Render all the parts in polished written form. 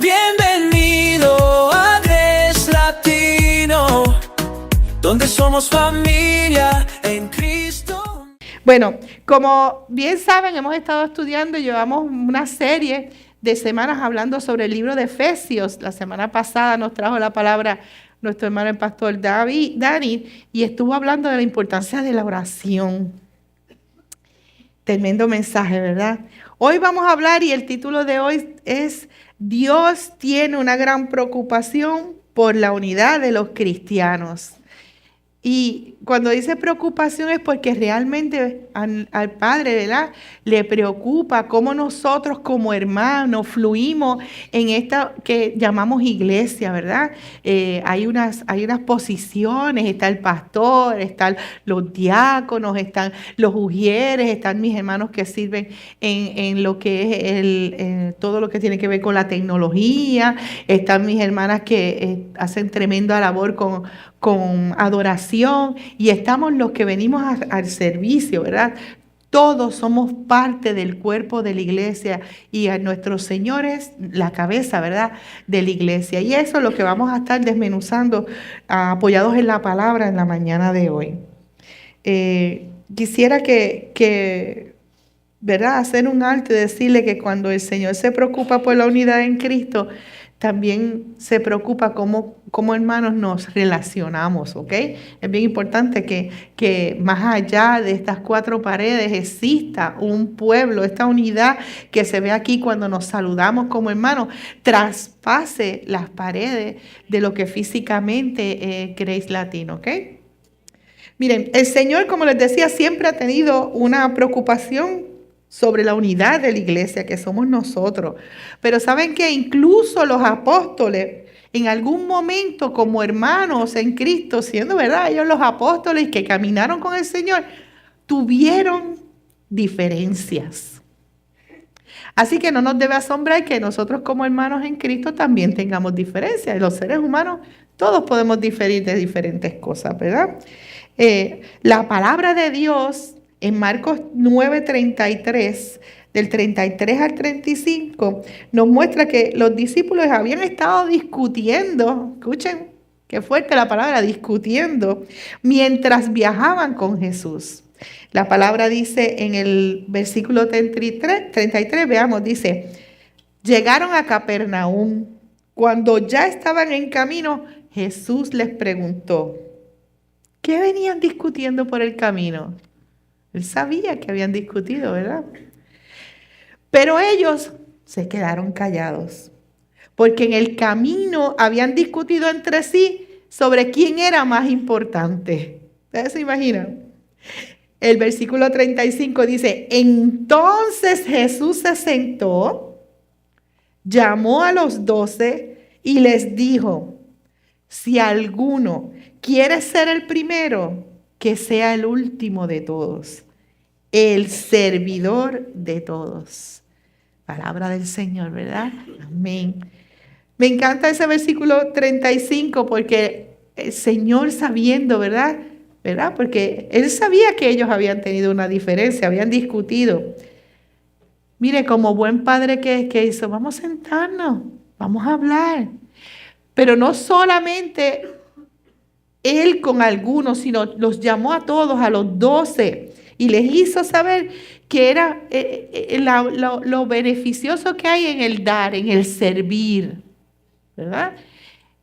Bienvenido a Gres Latino, donde somos familia en Cristo. Bueno, como bien saben, hemos estado estudiando y llevamos una serie de semanas hablando sobre el libro de Efesios. La semana pasada nos trajo la palabra nuestro hermano el pastor Dani, y estuvo hablando de la importancia de la oración. Tremendo mensaje, ¿verdad? Hoy vamos a hablar, y el título de hoy es Dios tiene una gran preocupación por la unidad de los cristianos. Y cuando dice preocupación es porque realmente al Padre, ¿verdad?, le preocupa cómo nosotros como hermanos fluimos en esta que llamamos iglesia, ¿verdad? Hay unas posiciones, está el pastor, están los diáconos, están los ujieres, están mis hermanos que sirven en lo que es todo lo que tiene que ver con la tecnología, están mis hermanas que hacen tremenda labor con adoración, y estamos los que venimos al servicio, ¿verdad? Todos somos parte del cuerpo de la iglesia, y a nuestro Señor es la cabeza, ¿verdad?, de la iglesia. Y eso es lo que vamos a estar desmenuzando, apoyados en la palabra en la mañana de hoy. Quisiera que ¿verdad?, hacer un alto y decirle que cuando el Señor se preocupa por la unidad en Cristo, también se preocupa cómo hermanos nos relacionamos, ¿ok? Es bien importante que más allá de estas cuatro paredes exista un pueblo, esta unidad que se ve aquí cuando nos saludamos como hermanos, traspase las paredes de lo que físicamente es Grace Latino, ¿ok? Miren, el Señor, como les decía, siempre ha tenido una preocupación sobre la unidad de la iglesia, que somos nosotros. Pero saben que incluso los apóstoles, en algún momento como hermanos en Cristo, siendo verdad ellos los apóstoles que caminaron con el Señor, tuvieron diferencias. Así que no nos debe asombrar que nosotros como hermanos en Cristo también tengamos diferencias. Los seres humanos todos podemos diferir de diferentes cosas, ¿verdad? La palabra de Dios en Marcos 9:33, del 33 al 35, nos muestra que los discípulos habían estado discutiendo, escuchen qué fuerte la palabra, discutiendo, mientras viajaban con Jesús. La palabra dice en el versículo 33, veamos, dice, llegaron a Capernaum. Cuando ya estaban en camino, Jesús les preguntó, ¿qué venían discutiendo por el camino? Él sabía que habían discutido, ¿verdad? Pero ellos se quedaron callados, porque en el camino habían discutido entre sí sobre quién era más importante. ¿Ustedes se imaginan? El versículo 35 dice, entonces Jesús se sentó, llamó a los 12 y les dijo, si alguno quiere ser el primero, que sea el último de todos, el servidor de todos. Palabra del Señor, ¿verdad? Amén. Me encanta ese versículo 35 porque el Señor sabiendo, ¿verdad? Porque Él sabía que ellos habían tenido una diferencia, habían discutido. Mire, como buen padre que hizo, vamos a sentarnos, vamos a hablar. Pero no solamente Él con algunos, sino los llamó a todos, a los 12, y les hizo saber que era lo beneficioso que hay en el dar, en el servir, ¿verdad?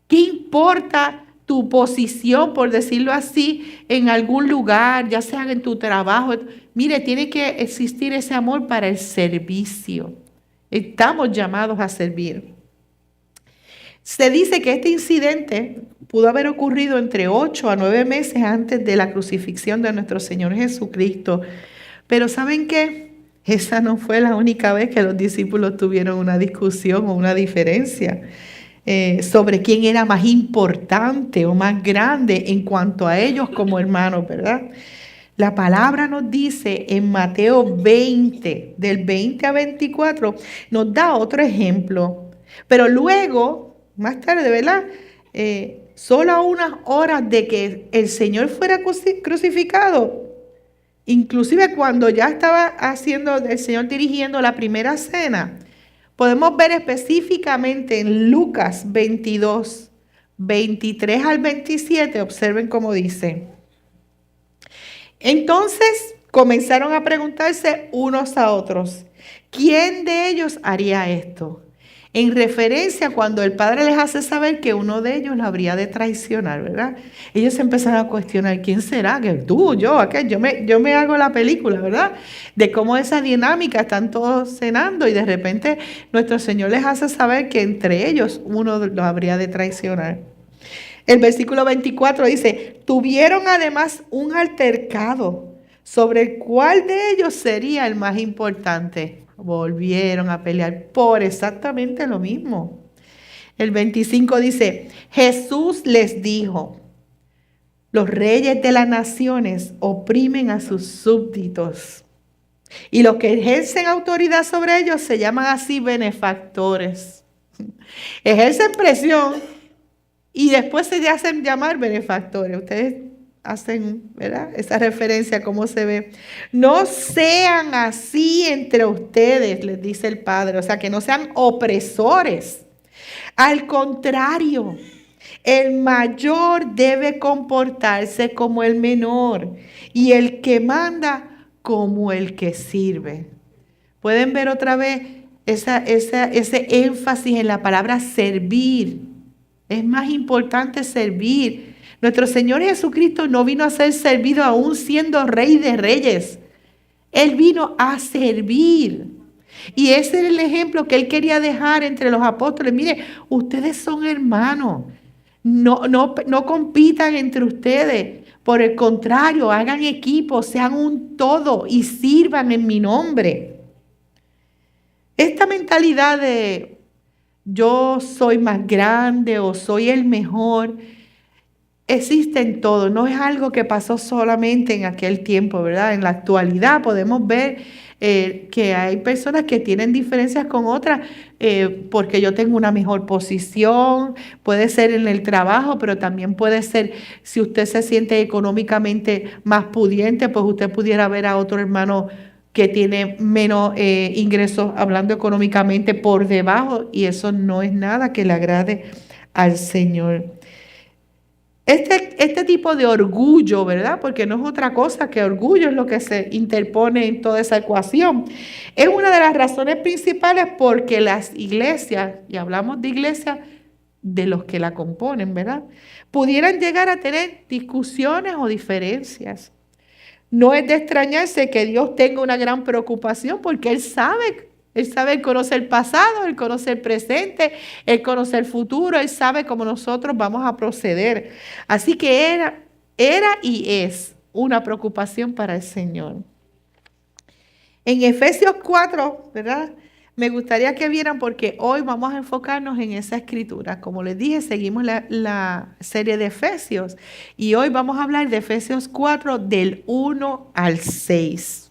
¿Qué importa tu posición, por decirlo así, en algún lugar, ya sea en tu trabajo? Mire, tiene que existir ese amor para el servicio. Estamos llamados a servir. Se dice que este incidente pudo haber ocurrido entre 8 a 9 meses antes de la crucifixión de nuestro Señor Jesucristo. Pero ¿saben qué? Esa no fue la única vez que los discípulos tuvieron una discusión o una diferencia sobre quién era más importante o más grande en cuanto a ellos como hermanos, ¿verdad? La palabra nos dice en Mateo 20, del 20 a 24, nos da otro ejemplo. Pero luego, más tarde, ¿verdad? Solo a unas horas de que el Señor fuera crucificado, inclusive cuando ya estaba haciendo el Señor dirigiendo la primera cena, Podemos ver específicamente en Lucas 22, 23 al 27, observen cómo dice. Entonces comenzaron a preguntarse unos a otros, ¿quién de ellos haría esto? En referencia cuando el padre les hace saber que uno de ellos lo habría de traicionar, ¿verdad? Ellos empezaron a cuestionar, ¿quién será? ¿Que tú, yo, aquel? Yo me hago la película, ¿verdad? De cómo esa dinámica, están todos cenando y de repente nuestro Señor les hace saber que entre ellos uno lo habría de traicionar. El versículo 24 dice, tuvieron además un altercado sobre el cual de ellos sería el más importante. Volvieron a pelear por exactamente lo mismo. El 25 dice, Jesús les dijo, los reyes de las naciones oprimen a sus súbditos y los que ejercen autoridad sobre ellos se llaman así benefactores. Ejercen presión y después se hacen llamar benefactores. Ustedes hacen, ¿verdad?, esa referencia a cómo se ve. No sean así entre ustedes, les dice el Padre. O sea, que no sean opresores. Al contrario, el mayor debe comportarse como el menor y el que manda como el que sirve. ¿Pueden ver otra vez ese énfasis en la palabra servir? Es más importante servir. Nuestro Señor Jesucristo no vino a ser servido aún siendo Rey de Reyes. Él vino a servir. Y ese era el ejemplo que Él quería dejar entre los apóstoles. Mire, ustedes son hermanos. No compitan entre ustedes. Por el contrario, hagan equipo, sean un todo y sirvan en mi nombre. Esta mentalidad de yo soy más grande o soy el mejor, existe en todo, no es algo que pasó solamente en aquel tiempo, ¿verdad? En la actualidad podemos ver que hay personas que tienen diferencias con otras porque yo tengo una mejor posición, puede ser en el trabajo, pero también puede ser si usted se siente económicamente más pudiente, pues usted pudiera ver a otro hermano que tiene menos ingresos, hablando económicamente, por debajo, y eso no es nada que le agrade al Señor. Este tipo de orgullo, ¿verdad? Porque no es otra cosa que orgullo, es lo que se interpone en toda esa ecuación. Es una de las razones principales porque las iglesias, y hablamos de iglesias de los que la componen, ¿verdad?, pudieran llegar a tener discusiones o diferencias. No es de extrañarse que Dios tenga una gran preocupación porque Él sabe, Él conoce el pasado, Él conoce el presente, Él conoce el futuro, Él sabe cómo nosotros vamos a proceder. Así que era y es una preocupación para el Señor. En Efesios 4, ¿verdad?, me gustaría que vieran porque hoy vamos a enfocarnos en esa escritura. Como les dije, seguimos la serie de Efesios y hoy vamos a hablar de Efesios 4 del 1 al 6.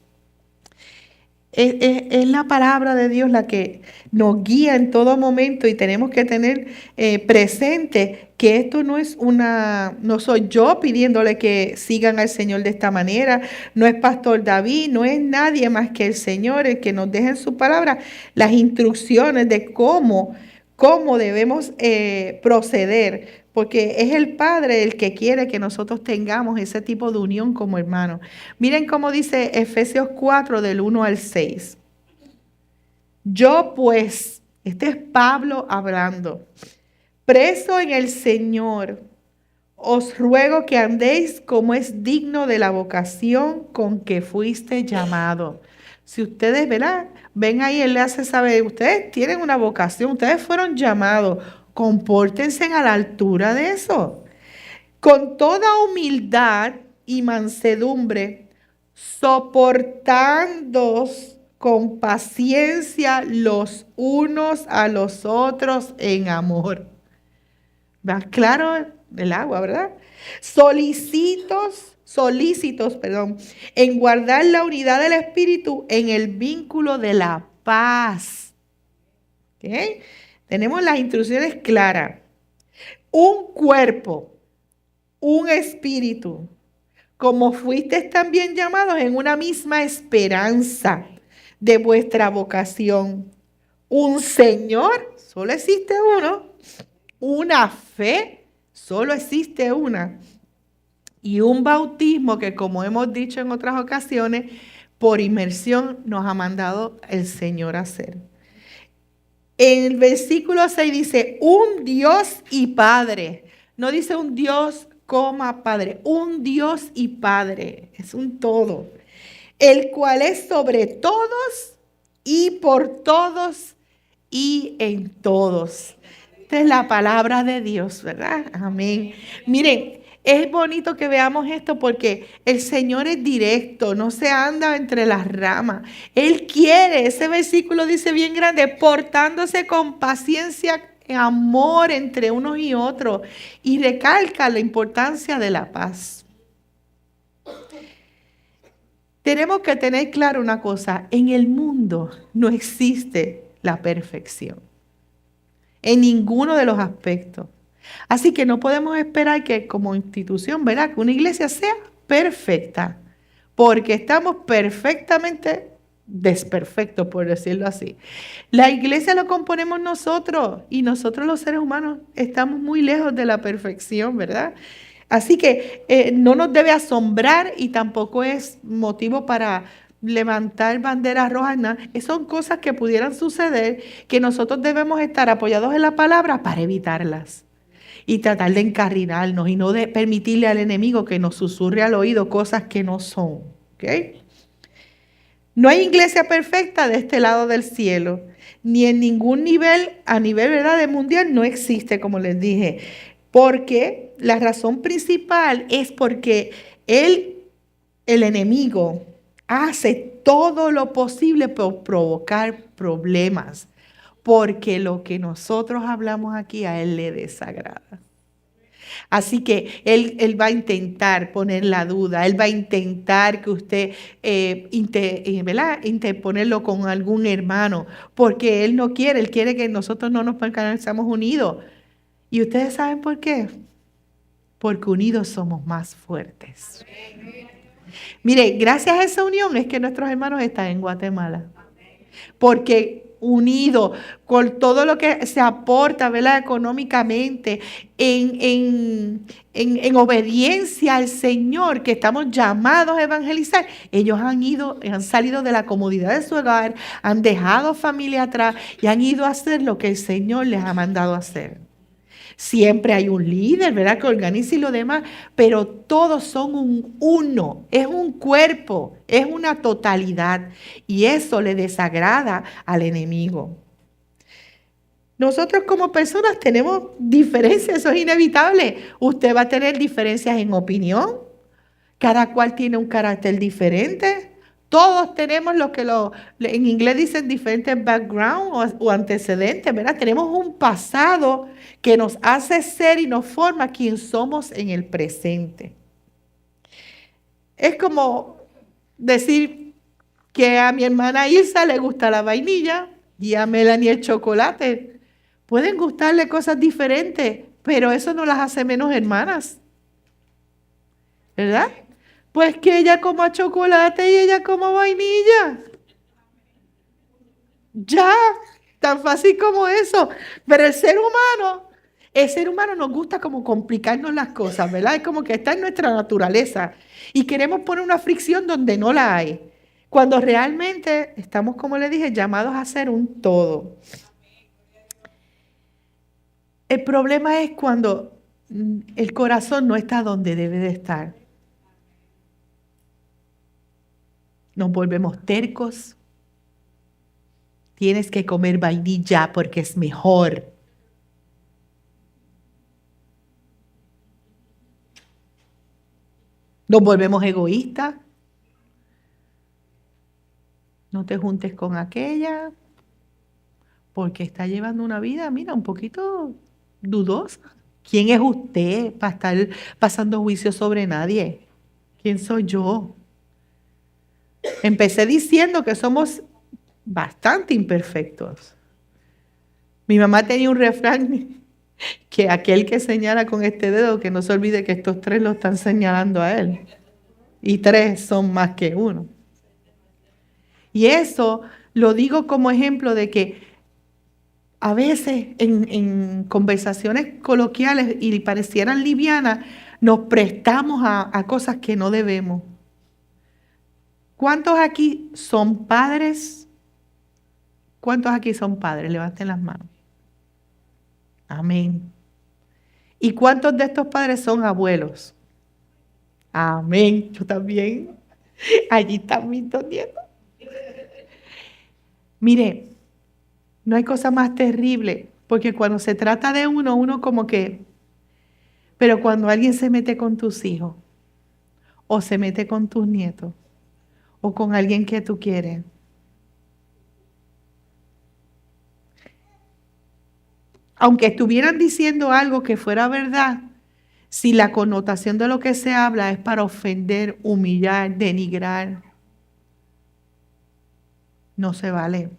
Es la palabra de Dios la que nos guía en todo momento y tenemos que tener presente que esto no soy yo pidiéndole que sigan al Señor de esta manera, no es Pastor David, no es nadie más que el Señor el que nos deja en su palabra las instrucciones de cómo debemos proceder, porque es el Padre el que quiere que nosotros tengamos ese tipo de unión como hermanos. Miren cómo dice Efesios 4 del 1 al 6. Yo pues, este es Pablo hablando, preso en el Señor, os ruego que andéis como es digno de la vocación con que fuiste llamado. Si ustedes, ¿verdad?, ven ahí, Él le hace saber, ustedes tienen una vocación, ustedes fueron llamados, compórtense a la altura de eso. Con toda humildad y mansedumbre, soportándoos con paciencia los unos a los otros en amor. Más claro el agua, ¿verdad? Solícitos, en guardar la unidad del Espíritu en el vínculo de la paz. ¿Okay? Tenemos las instrucciones claras. Un cuerpo, un espíritu, como fuisteis también llamados en una misma esperanza de vuestra vocación. un Señor, solo existe uno, una fe, solo existe una, y un bautismo que, como hemos dicho en otras ocasiones, por inmersión nos ha mandado el Señor a hacer. En el versículo 6 dice, un Dios y Padre. No dice un Dios, Padre. Un Dios y Padre. Es un todo. El cual es sobre todos y por todos y en todos. Esta es la palabra de Dios, ¿verdad? Amén. Miren, es bonito que veamos esto porque el Señor es directo, no se anda entre las ramas. Él quiere, ese versículo dice bien grande, portándose con paciencia, amor entre unos y otros, y recalca la importancia de la paz. Tenemos que tener claro una cosa, en el mundo no existe la perfección, en ninguno de los aspectos. Así que no podemos esperar que como institución, ¿verdad?, que una iglesia sea perfecta, porque estamos perfectamente desperfectos, por decirlo así. La iglesia lo componemos nosotros y nosotros los seres humanos estamos muy lejos de la perfección, ¿verdad? Así que no nos debe asombrar y tampoco es motivo para levantar banderas rojas, nada. Son cosas que pudieran suceder, que nosotros debemos estar apoyados en la palabra para evitarlas y tratar de encarrilarnos y no de permitirle al enemigo que nos susurre al oído cosas que no son. ¿Ok? No hay iglesia perfecta de este lado del cielo, ni en ningún nivel, a nivel, ¿verdad?, de mundial no existe, como les dije, porque la razón principal es porque el enemigo hace todo lo posible por provocar problemas, porque lo que nosotros hablamos aquí a él le desagrada. Así que él va a intentar poner la duda, él va a intentar que usted interponerlo con algún hermano, porque él no quiere, él quiere que nosotros no nos permanezcamos unidos. ¿Y ustedes saben por qué? Porque unidos somos más fuertes. Mire, gracias a esa unión es que nuestros hermanos están en Guatemala. Porque unidos con todo lo que se aporta, ¿verdad?, económicamente, en obediencia al Señor, que estamos llamados a evangelizar, ellos han salido de la comodidad de su hogar, han dejado familia atrás y han ido a hacer lo que el Señor les ha mandado a hacer. Siempre hay un líder, ¿verdad?, que organiza y lo demás, pero todos son un uno, es un cuerpo, es una totalidad y eso le desagrada al enemigo. Nosotros como personas tenemos diferencias, eso es inevitable. Usted va a tener diferencias en opinión, cada cual tiene un carácter diferente. Todos tenemos lo que en inglés dicen diferentes backgrounds o antecedentes, ¿verdad? Tenemos un pasado que nos hace ser y nos forma quien somos en el presente. Es como decir que a mi hermana Ilsa le gusta la vainilla y a Melanie el chocolate. Pueden gustarle cosas diferentes, pero eso no las hace menos hermanas, ¿verdad? Pues que ella coma chocolate y ella coma vainilla. Ya, tan fácil como eso. Pero el ser humano nos gusta como complicarnos las cosas, ¿verdad? Es como que está en nuestra naturaleza y queremos poner una fricción donde no la hay. Cuando realmente estamos, como le dije, llamados a ser un todo. El problema es cuando el corazón no está donde debe de estar. Nos volvemos tercos. Tienes que comer vainilla porque es mejor. Nos volvemos egoístas. No te juntes con aquella porque está llevando una vida, mira, un poquito dudosa. ¿Quién es usted para estar pasando juicio sobre nadie? ¿Quién soy yo? Empecé diciendo que somos bastante imperfectos. Mi mamá tenía un refrán que aquel que señala con este dedo, que no se olvide que estos tres lo están señalando a él. Y tres son más que uno. Y eso lo digo como ejemplo de que a veces en conversaciones coloquiales y parecieran livianas, nos prestamos a cosas que no debemos. ¿Cuántos aquí son padres? ¿Cuántos aquí son padres? Levanten las manos. Amén. ¿Y cuántos de estos padres son abuelos? Amén. Yo también. Allí están mis dos nietos. Mire, no hay cosa más terrible, porque cuando se trata de uno como que, pero cuando alguien se mete con tus hijos, o se mete con tus nietos, o con alguien que tú quieres, aunque estuvieran diciendo algo que fuera verdad, si la connotación de lo que se habla es para ofender, humillar, denigrar, no se vale.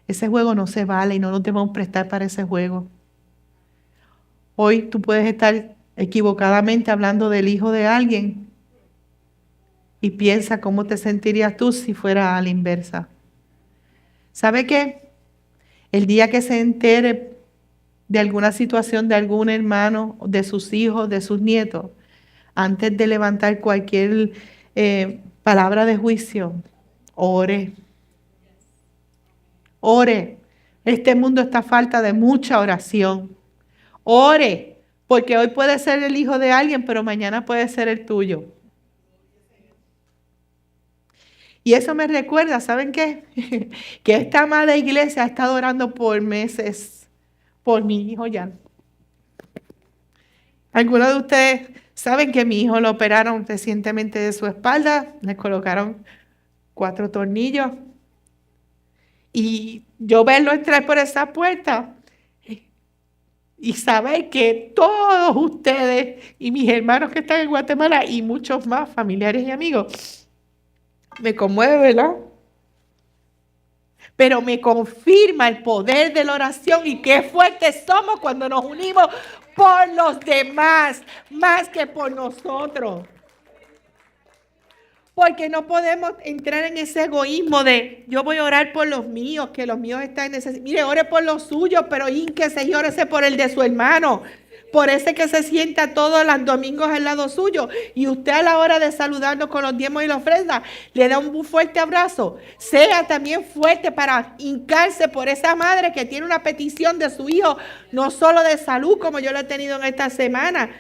Ese juego no se vale y no nos debemos prestar para ese juego. Hoy tú puedes estar equivocadamente hablando del hijo de alguien y piensa cómo te sentirías tú si fuera a la inversa. ¿Sabe qué? El día que se entere de alguna situación de algún hermano, de sus hijos, de sus nietos, antes de levantar cualquier palabra de juicio, ore. Ore. Este mundo está a falta de mucha oración. Ore, porque hoy puede ser el hijo de alguien, pero mañana puede ser el tuyo. Y eso me recuerda, ¿saben qué? Que esta amada iglesia ha estado orando por meses por mi hijo Jan. Algunos de ustedes saben que mi hijo lo operaron recientemente de su espalda, le colocaron 4 tornillos. Y yo verlo entrar por esa puerta y saber que todos ustedes y mis hermanos que están en Guatemala y muchos más familiares y amigos, me conmueve, ¿verdad? Pero me confirma el poder de la oración y qué fuertes somos cuando nos unimos por los demás, más que por nosotros. Porque no podemos entrar en ese egoísmo de yo voy a orar por los míos, que los míos están necesitados. Mire, ore por los suyos, pero ínquese y órese por el de su hermano. Por ese que se sienta todos los domingos al lado suyo. Y usted a la hora de saludarnos con los diezmos y la ofrenda, le da un fuerte abrazo. Sea también fuerte para hincarse por esa madre que tiene una petición de su hijo, no solo de salud, como yo lo he tenido en esta semana.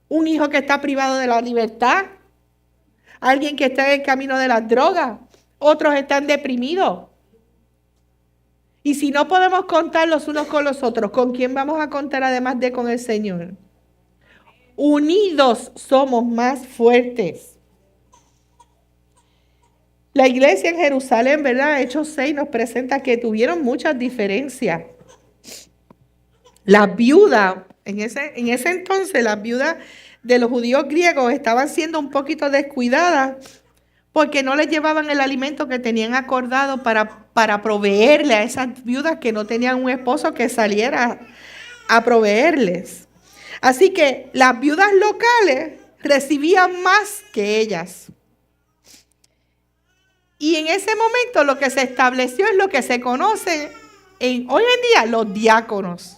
Un hijo que está privado de la libertad. Alguien que está en el camino de las drogas. Otros están deprimidos. Y si no podemos contar los unos con los otros, ¿con quién vamos a contar además de con el Señor? Unidos somos más fuertes. La iglesia en Jerusalén, ¿verdad? Hechos 6 nos presenta que tuvieron muchas diferencias. Las viudas, en ese entonces, las viudas de los judíos griegos estaban siendo un poquito descuidadas porque no les llevaban el alimento que tenían acordado para proveerle a esas viudas que no tenían un esposo que saliera a proveerles. Así que las viudas locales recibían más que ellas. Y en ese momento lo que se estableció es lo que se conoce hoy en día los diáconos.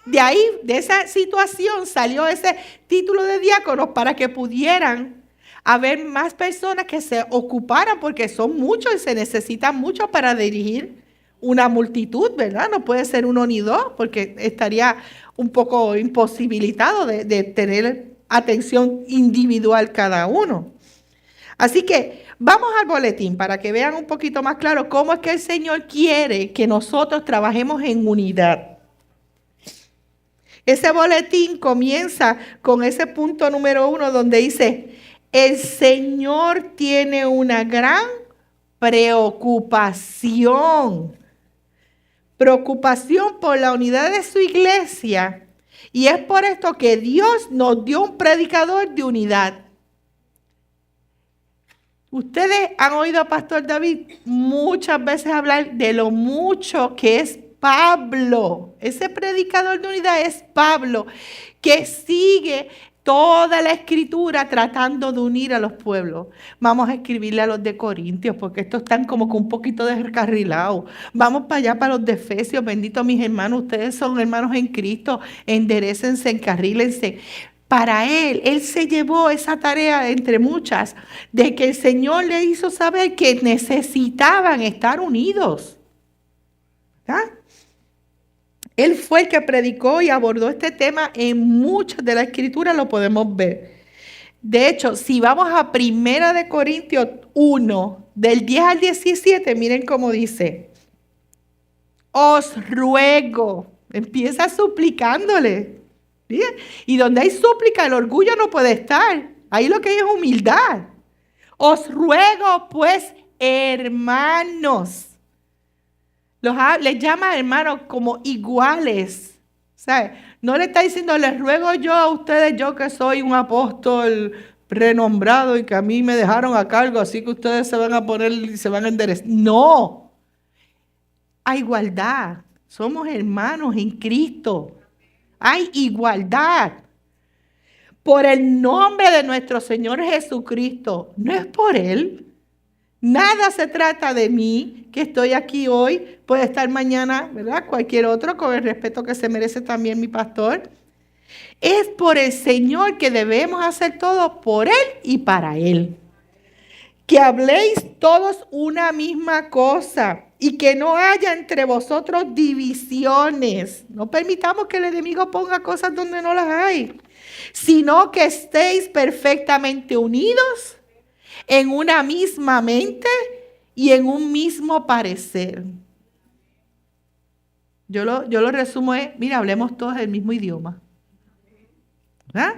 De ahí, de esa situación, salió ese título de diáconos para que pudieran haber más personas que se ocuparan, porque son muchos y se necesitan muchos para dirigir una multitud, ¿verdad? No puede ser uno ni dos, porque estaría un poco imposibilitado de tener atención individual cada uno. Así que vamos al boletín para que vean un poquito más claro cómo es que el Señor quiere que nosotros trabajemos en unidad. Ese boletín comienza con ese punto número 1 donde dice, el Señor tiene una gran preocupación. Preocupación por la unidad de su iglesia. Y es por esto que Dios nos dio un predicador de unidad. Ustedes han oído a Pastor David muchas veces hablar de lo mucho que es Pablo. Ese predicador de unidad es Pablo, que sigue toda la escritura tratando de unir a los pueblos. Vamos a escribirle a los de Corintios, porque estos están como que un poquito descarrilados. Vamos para allá, para los de Efesios. Bendito mis hermanos, ustedes son hermanos en Cristo. Enderécense, encarrílense. Para él se llevó esa tarea, entre muchas, de que el Señor le hizo saber que necesitaban estar unidos. ¿Verdad? Él fue el que predicó y abordó este tema en muchas de las escrituras, lo podemos ver. De hecho, si vamos a 1 Corintios 1, del 10 al 17, miren cómo dice. Os ruego, empieza suplicándole. ¿Sí? Y donde hay súplica, el orgullo no puede estar. Ahí lo que hay es humildad. Os ruego, pues, hermanos. Les llama hermanos como iguales. ¿Sabe? No le está diciendo, les ruego yo a ustedes, yo que soy un apóstol renombrado y que a mí me dejaron a cargo, así que ustedes se van a poner y se van a enderezar. No. Hay igualdad. Somos hermanos en Cristo. Hay igualdad. Por el nombre de nuestro Señor Jesucristo. No es por Él. Nada se trata de mí, que estoy aquí hoy, puede estar mañana, ¿verdad? Cualquier otro, con el respeto que se merece también mi pastor. Es por el Señor que debemos hacer todo por Él y para Él. Que habléis todos una misma cosa y que no haya entre vosotros divisiones. No permitamos que el enemigo ponga cosas donde no las hay, sino que estéis perfectamente unidos en una misma mente y en un mismo parecer. Yo lo resumo es, mira, hablemos todos el mismo idioma. ¿Ah?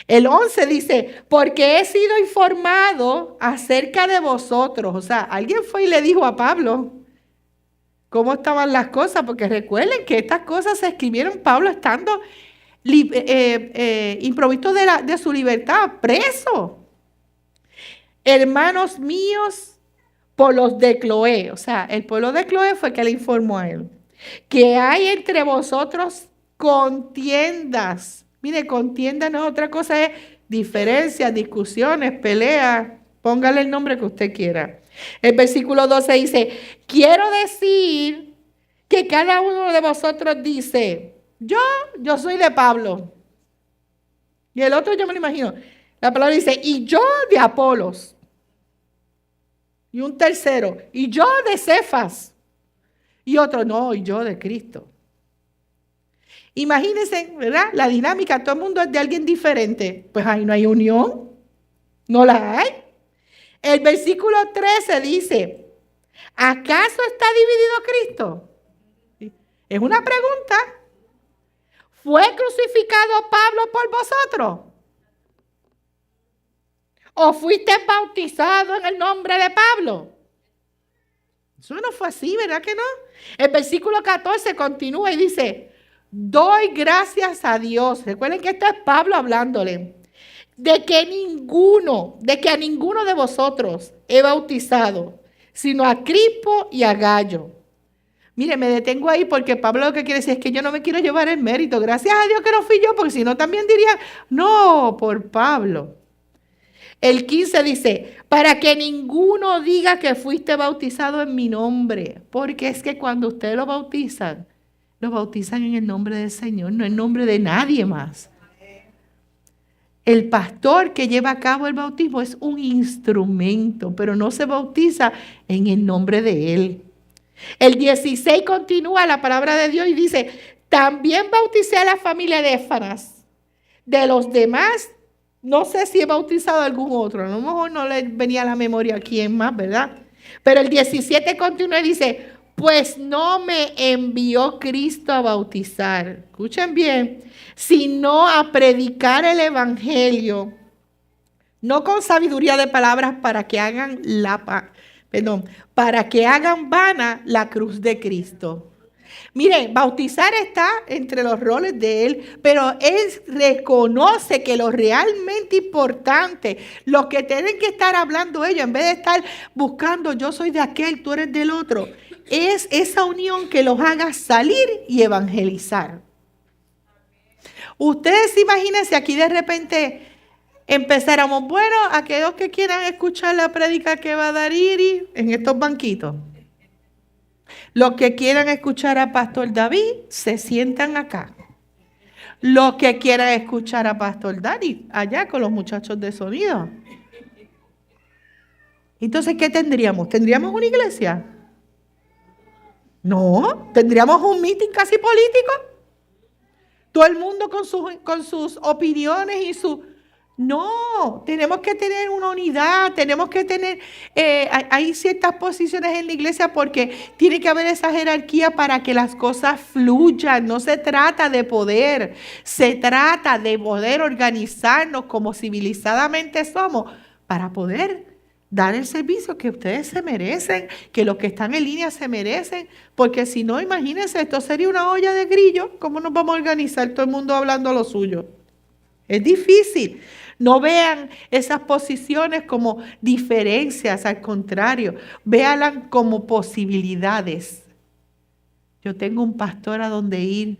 El 11 dice, porque he sido informado acerca de vosotros. O sea, alguien fue y le dijo a Pablo cómo estaban las cosas, porque recuerden que estas cosas se escribieron Pablo estando improvisto de su libertad, preso. Hermanos míos, por los de Cloé. O sea, el pueblo de Cloé fue que le informó a él. Que hay entre vosotros contiendas. Mire, contienda no es otra cosa, es diferencias, discusiones, peleas. Póngale el nombre que usted quiera. El versículo 12 dice, quiero decir que cada uno de vosotros dice, yo soy de Pablo. Y el otro yo me lo imagino. La palabra dice, y yo de Apolos. Y un tercero, y yo de Cefas. Y otro, no, y yo de Cristo. Imagínense, ¿verdad? La dinámica, todo el mundo es de alguien diferente. Pues ahí no hay unión. No la hay. El versículo 13 dice, ¿acaso está dividido Cristo? Es una pregunta. ¿Fue crucificado Pablo por vosotros? ¿O fuiste bautizado en el nombre de Pablo? Eso no fue así, ¿verdad que no? El versículo 14 continúa y dice, doy gracias a Dios. Recuerden que esto es Pablo hablándole. De que a ninguno de vosotros he bautizado, sino a Crispo y a Gallo. Mire, me detengo ahí porque Pablo lo que quiere decir es que yo no me quiero llevar el mérito. Gracias a Dios que no fui yo, porque si no también diría, no, por Pablo. El 15 dice, para que ninguno diga que fuiste bautizado en mi nombre, porque es que cuando ustedes lo bautizan en el nombre del Señor, no en nombre de nadie más. El pastor que lleva a cabo el bautismo es un instrumento, pero no se bautiza en el nombre de él. El 16 continúa la palabra de Dios y dice, también bauticé a la familia de Éfanas. De los demás, no sé si he bautizado a algún otro, a lo mejor no le venía a la memoria a quién más, ¿verdad? Pero el 17 continúa y dice, pues no me envió Cristo a bautizar, escuchen bien, sino a predicar el evangelio, no con sabiduría de palabras para que hagan vana la cruz de Cristo. Miren, bautizar está entre los roles de él, pero él reconoce que lo realmente importante, lo que tienen que estar hablando ellos, en vez de estar buscando yo soy de aquel, tú eres del otro, es esa unión que los haga salir y evangelizar. Ustedes imagínense aquí de repente empezáramos, bueno, aquellos que quieran escuchar la prédica que va a dar Iris en estos banquitos. Los que quieran escuchar a Pastor David, se sientan acá. Los que quieran escuchar a Pastor Dani, allá con los muchachos de sonido. Entonces, ¿qué tendríamos? ¿Tendríamos una iglesia? No, tendríamos un meeting casi político. Todo el mundo con sus opiniones y su... No, tenemos que tener una unidad, tenemos que tener... hay ciertas posiciones en la iglesia porque tiene que haber esa jerarquía para que las cosas fluyan. No se trata de poder, se trata de poder organizarnos como civilizadamente somos para poder dar el servicio que ustedes se merecen, que los que están en línea se merecen, porque si no, imagínense, esto sería una olla de grillo. ¿Cómo nos vamos a organizar todo el mundo hablando lo suyo? Es difícil. No vean esas posiciones como diferencias, al contrario, véanlas como posibilidades. Yo tengo un pastor a donde ir,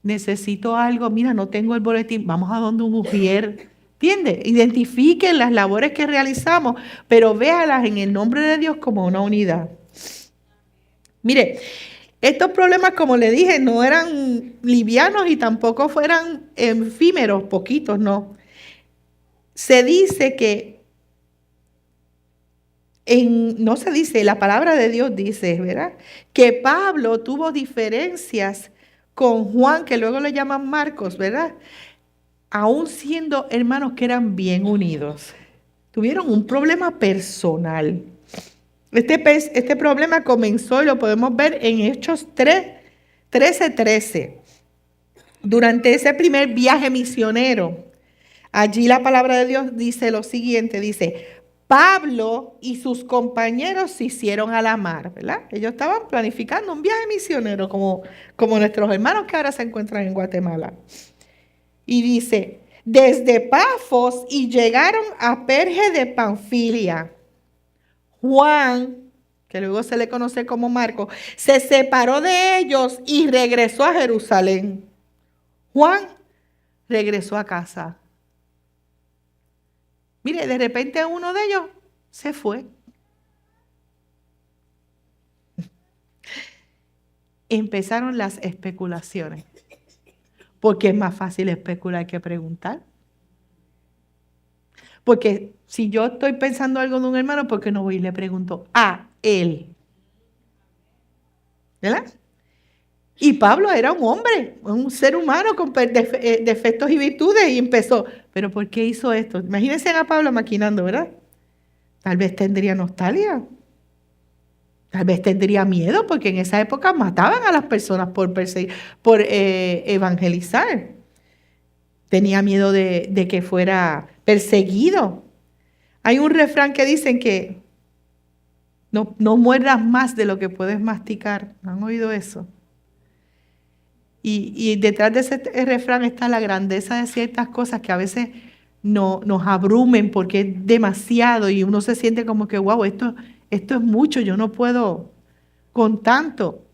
necesito algo, mira, no tengo el boletín, vamos a donde un ujier. ¿Entiende? Identifiquen las labores que realizamos, pero véalas en el nombre de Dios como una unidad. Mire, estos problemas, como le dije, no eran livianos y tampoco fueran efímeros, poquitos, no. Se dice que, no se dice, la palabra de Dios dice, ¿verdad? Que Pablo tuvo diferencias con Juan, que luego le llaman Marcos, ¿verdad? Aún siendo hermanos que eran bien unidos. Tuvieron un problema personal. Este problema comenzó y lo podemos ver en Hechos 13:13. Durante ese primer viaje misionero, allí la palabra de Dios dice lo siguiente, dice, Pablo y sus compañeros se hicieron a la mar, ¿verdad? Ellos estaban planificando un viaje misionero como nuestros hermanos que ahora se encuentran en Guatemala. Y dice, desde Pafos y llegaron a Perge de Panfilia. Juan, que luego se le conoce como Marcos, se separó de ellos y regresó a Jerusalén. Juan regresó a casa. Mire, de repente uno de ellos se fue. Empezaron las especulaciones. Porque es más fácil especular que preguntar. Porque si yo estoy pensando algo de un hermano, ¿por qué no voy y le pregunto a él? ¿Verdad? Y Pablo era un hombre, un ser humano con defectos y virtudes y empezó. ¿Pero por qué hizo esto? Imagínense a Pablo maquinando, ¿verdad? Tal vez tendría nostalgia. Tal vez tendría miedo porque en esa época mataban a las personas por evangelizar. Tenía miedo de que fuera perseguido. Hay un refrán que dicen que no muerdas más de lo que puedes masticar. ¿No han oído eso? Y detrás de ese refrán está la grandeza de ciertas cosas que a veces nos abrumen porque es demasiado y uno se siente como que, wow, esto es mucho, yo no puedo con tanto.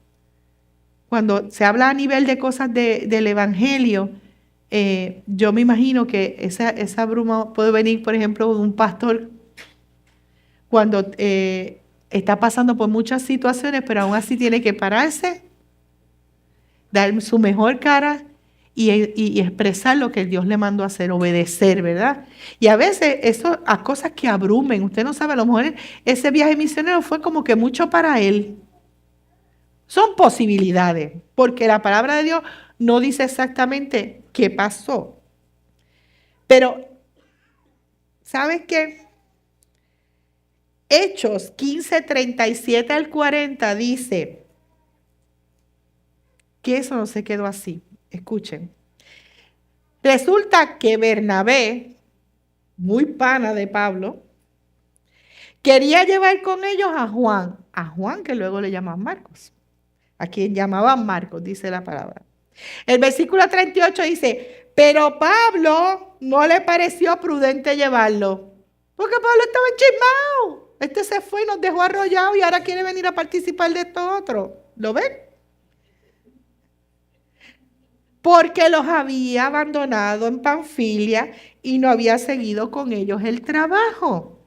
Cuando se habla a nivel de cosas del Evangelio, yo me imagino que esa bruma puede venir, por ejemplo, de un pastor cuando está pasando por muchas situaciones, pero aún así tiene que pararse, dar su mejor cara y expresar lo que Dios le mandó a hacer, obedecer, ¿verdad? Y a veces eso a cosas que abrumen. Usted no sabe, a lo mejor ese viaje misionero fue como que mucho para él. Son posibilidades, porque la palabra de Dios no dice exactamente qué pasó. Pero, ¿sabes qué? Hechos 15:37 al 40 dice que eso no se quedó así. Escuchen. Resulta que Bernabé, muy pana de Pablo, quería llevar con ellos a Juan que luego le llaman Marcos, a quien llamaban Marcos, dice la palabra. El versículo 38 dice, pero Pablo no le pareció prudente llevarlo, porque Pablo estaba enchismado. Este se fue y nos dejó arrollados y ahora quiere venir a participar de esto otro. ¿Lo ven? porque los había abandonado en Panfilia y no había seguido con ellos el trabajo.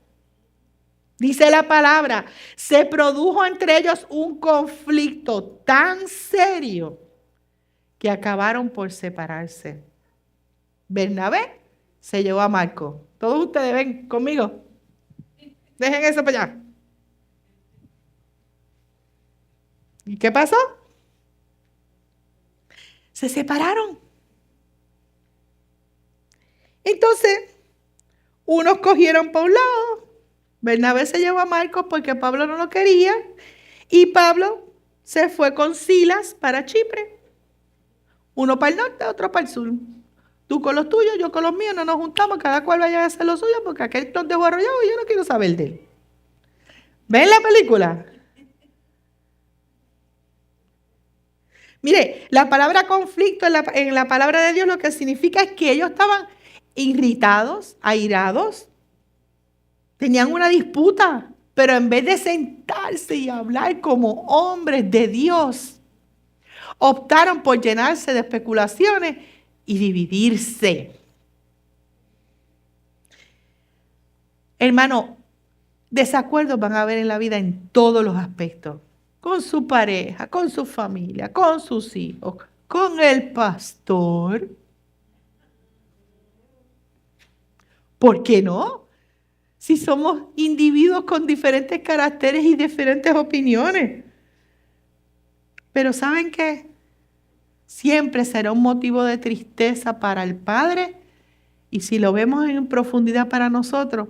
Dice la palabra, se produjo entre ellos un conflicto tan serio que acabaron por separarse. Bernabé se llevó a Marcos. Todos ustedes ven conmigo. Dejen eso para allá. ¿Y qué pasó? Se separaron. Entonces, unos cogieron por un lado. Bernabé se llevó a Marcos porque Pablo no lo quería. Y Pablo se fue con Silas para Chipre. Uno para el norte, otro para el sur. Tú con los tuyos, yo con los míos, no nos juntamos, cada cual vaya a hacer lo suyo porque aquel nos dejó arrollado y yo no quiero saber de él. ¿Ven la película? Mire, la palabra conflicto en la palabra de Dios lo que significa es que ellos estaban irritados, airados, tenían una disputa, pero en vez de sentarse y hablar como hombres de Dios, optaron por llenarse de especulaciones y dividirse. Hermano, desacuerdos van a haber en la vida en todos los aspectos. Con su pareja, con su familia, con sus hijos, con el pastor. ¿Por qué no? Si somos individuos con diferentes caracteres y diferentes opiniones. Pero ¿saben qué? Siempre será un motivo de tristeza para el Padre. Y si lo vemos en profundidad para nosotros,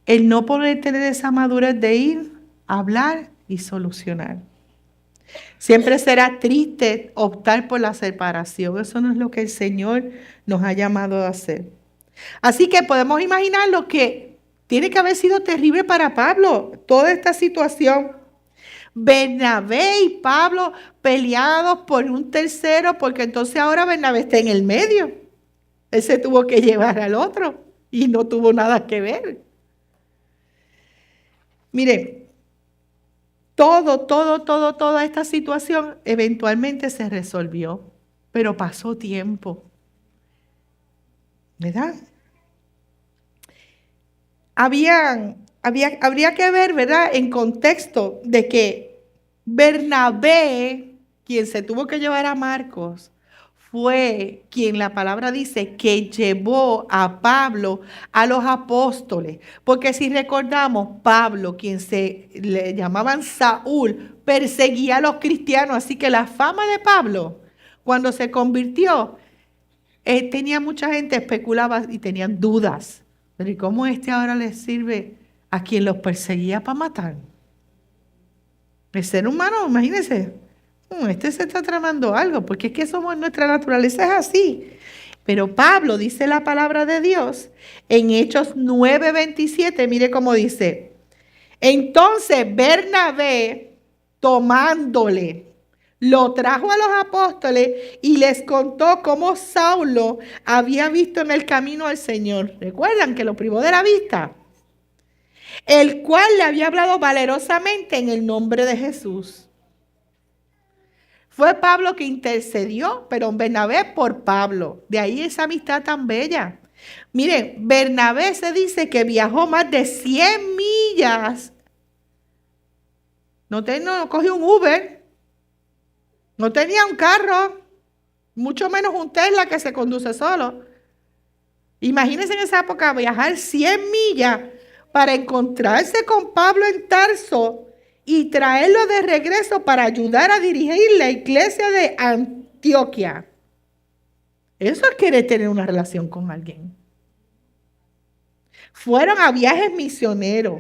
el no poder tener esa madurez de ir, hablar y solucionar. Siempre será triste optar por la separación. Eso no es lo que el Señor nos ha llamado a hacer. Así que podemos imaginar lo que tiene que haber sido terrible para Pablo, toda esta situación. Bernabé y Pablo peleados por un tercero, porque entonces ahora Bernabé está en el medio. Él se tuvo que llevar al otro y no tuvo nada que ver. Mire, toda esta situación eventualmente se resolvió, pero pasó tiempo. ¿Verdad? Habría que ver, ¿verdad?, en contexto de que Bernabé, quien se tuvo que llevar a Marcos, fue quien la palabra dice que llevó a Pablo a los apóstoles. Porque si recordamos, Pablo, quien se le llamaban Saúl, perseguía a los cristianos. Así que la fama de Pablo, cuando se convirtió, tenía mucha gente, especulaba y tenían dudas. Pero ¿y cómo ahora les sirve a quien los perseguía para matar? El ser humano, imagínense. Se está tramando algo, porque es que nuestra naturaleza es así. Pero Pablo, dice la palabra de Dios, en Hechos 9:27, mire cómo dice. Entonces Bernabé, tomándole, lo trajo a los apóstoles y les contó cómo Saulo había visto en el camino al Señor. ¿Recuerdan que lo privó de la vista? El cual le había hablado valerosamente en el nombre de Jesús. Fue Pablo que intercedió, pero Bernabé por Pablo. De ahí esa amistad tan bella. Miren, Bernabé se dice que viajó más de 100 millas. No cogió un Uber. No tenía un carro. Mucho menos un Tesla que se conduce solo. Imagínense en esa época viajar 100 millas para encontrarse con Pablo en Tarso y traerlo de regreso para ayudar a dirigir la iglesia de Antioquía. Eso es querer tener una relación con alguien. Fueron a viajes misioneros,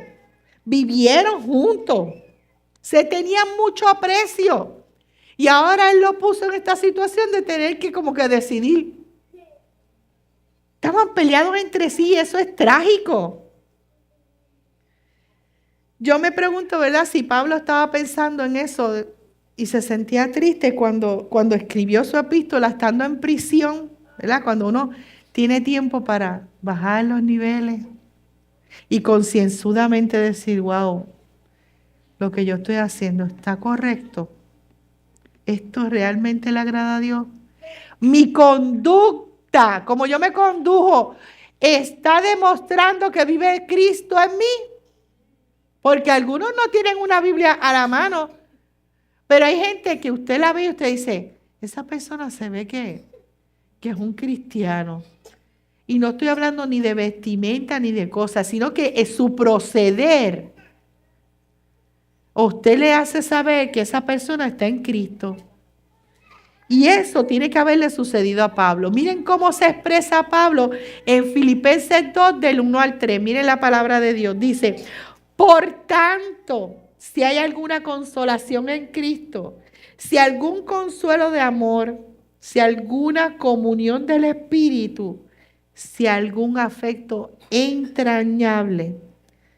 vivieron juntos, se tenían mucho aprecio. Y ahora él lo puso en esta situación de tener que como que decidir. Estaban peleados entre sí, eso es trágico. Yo me pregunto, ¿verdad?, si Pablo estaba pensando en eso y se sentía triste cuando escribió su epístola estando en prisión, ¿verdad? Cuando uno tiene tiempo para bajar los niveles y concienzudamente decir, wow, lo que yo estoy haciendo está correcto. ¿Esto realmente le agrada a Dios? Mi conducta, como yo me condujo, está demostrando que vive Cristo en mí. Porque algunos no tienen una Biblia a la mano, pero hay gente que usted la ve y usted dice, esa persona se ve que es un cristiano. Y no estoy hablando ni de vestimenta ni de cosas, sino que es su proceder. Usted le hace saber que esa persona está en Cristo. Y eso tiene que haberle sucedido a Pablo. Miren cómo se expresa Pablo en Filipenses 2, del 1 al 3. Miren la palabra de Dios. Dice, por tanto, si hay alguna consolación en Cristo, si algún consuelo de amor, si alguna comunión del Espíritu, si algún afecto entrañable,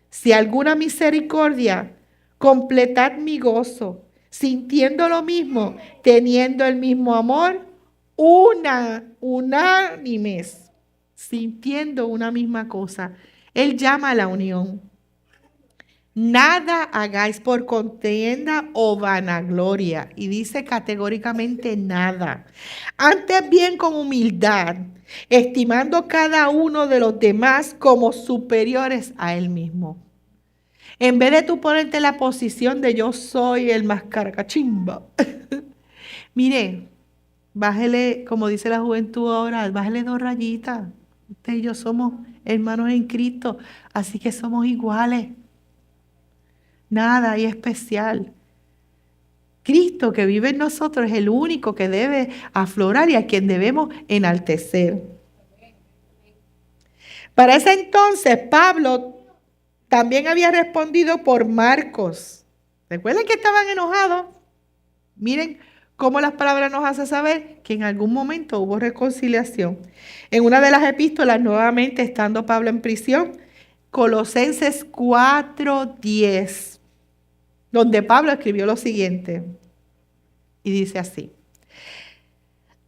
si alguna misericordia, completad mi gozo, sintiendo lo mismo, teniendo el mismo amor, unánimes, sintiendo una misma cosa. Él llama a la unión. Nada hagáis por contienda o vanagloria. Y dice categóricamente nada. Antes bien con humildad, estimando cada uno de los demás como superiores a él mismo. En vez de tú ponerte en la posición de yo soy el más carcachimba. Mire, bájele, como dice la juventud ahora, bájele 2 rayitas. Usted y yo somos hermanos en Cristo, así que somos iguales. Nada hay especial. Cristo que vive en nosotros es el único que debe aflorar y a quien debemos enaltecer. Para ese entonces, Pablo también había respondido por Marcos. ¿Recuerdan que estaban enojados? Miren cómo las palabras nos hacen saber que en algún momento hubo reconciliación. En una de las epístolas, nuevamente estando Pablo en prisión, Colosenses 4:10, donde Pablo escribió lo siguiente, y dice así: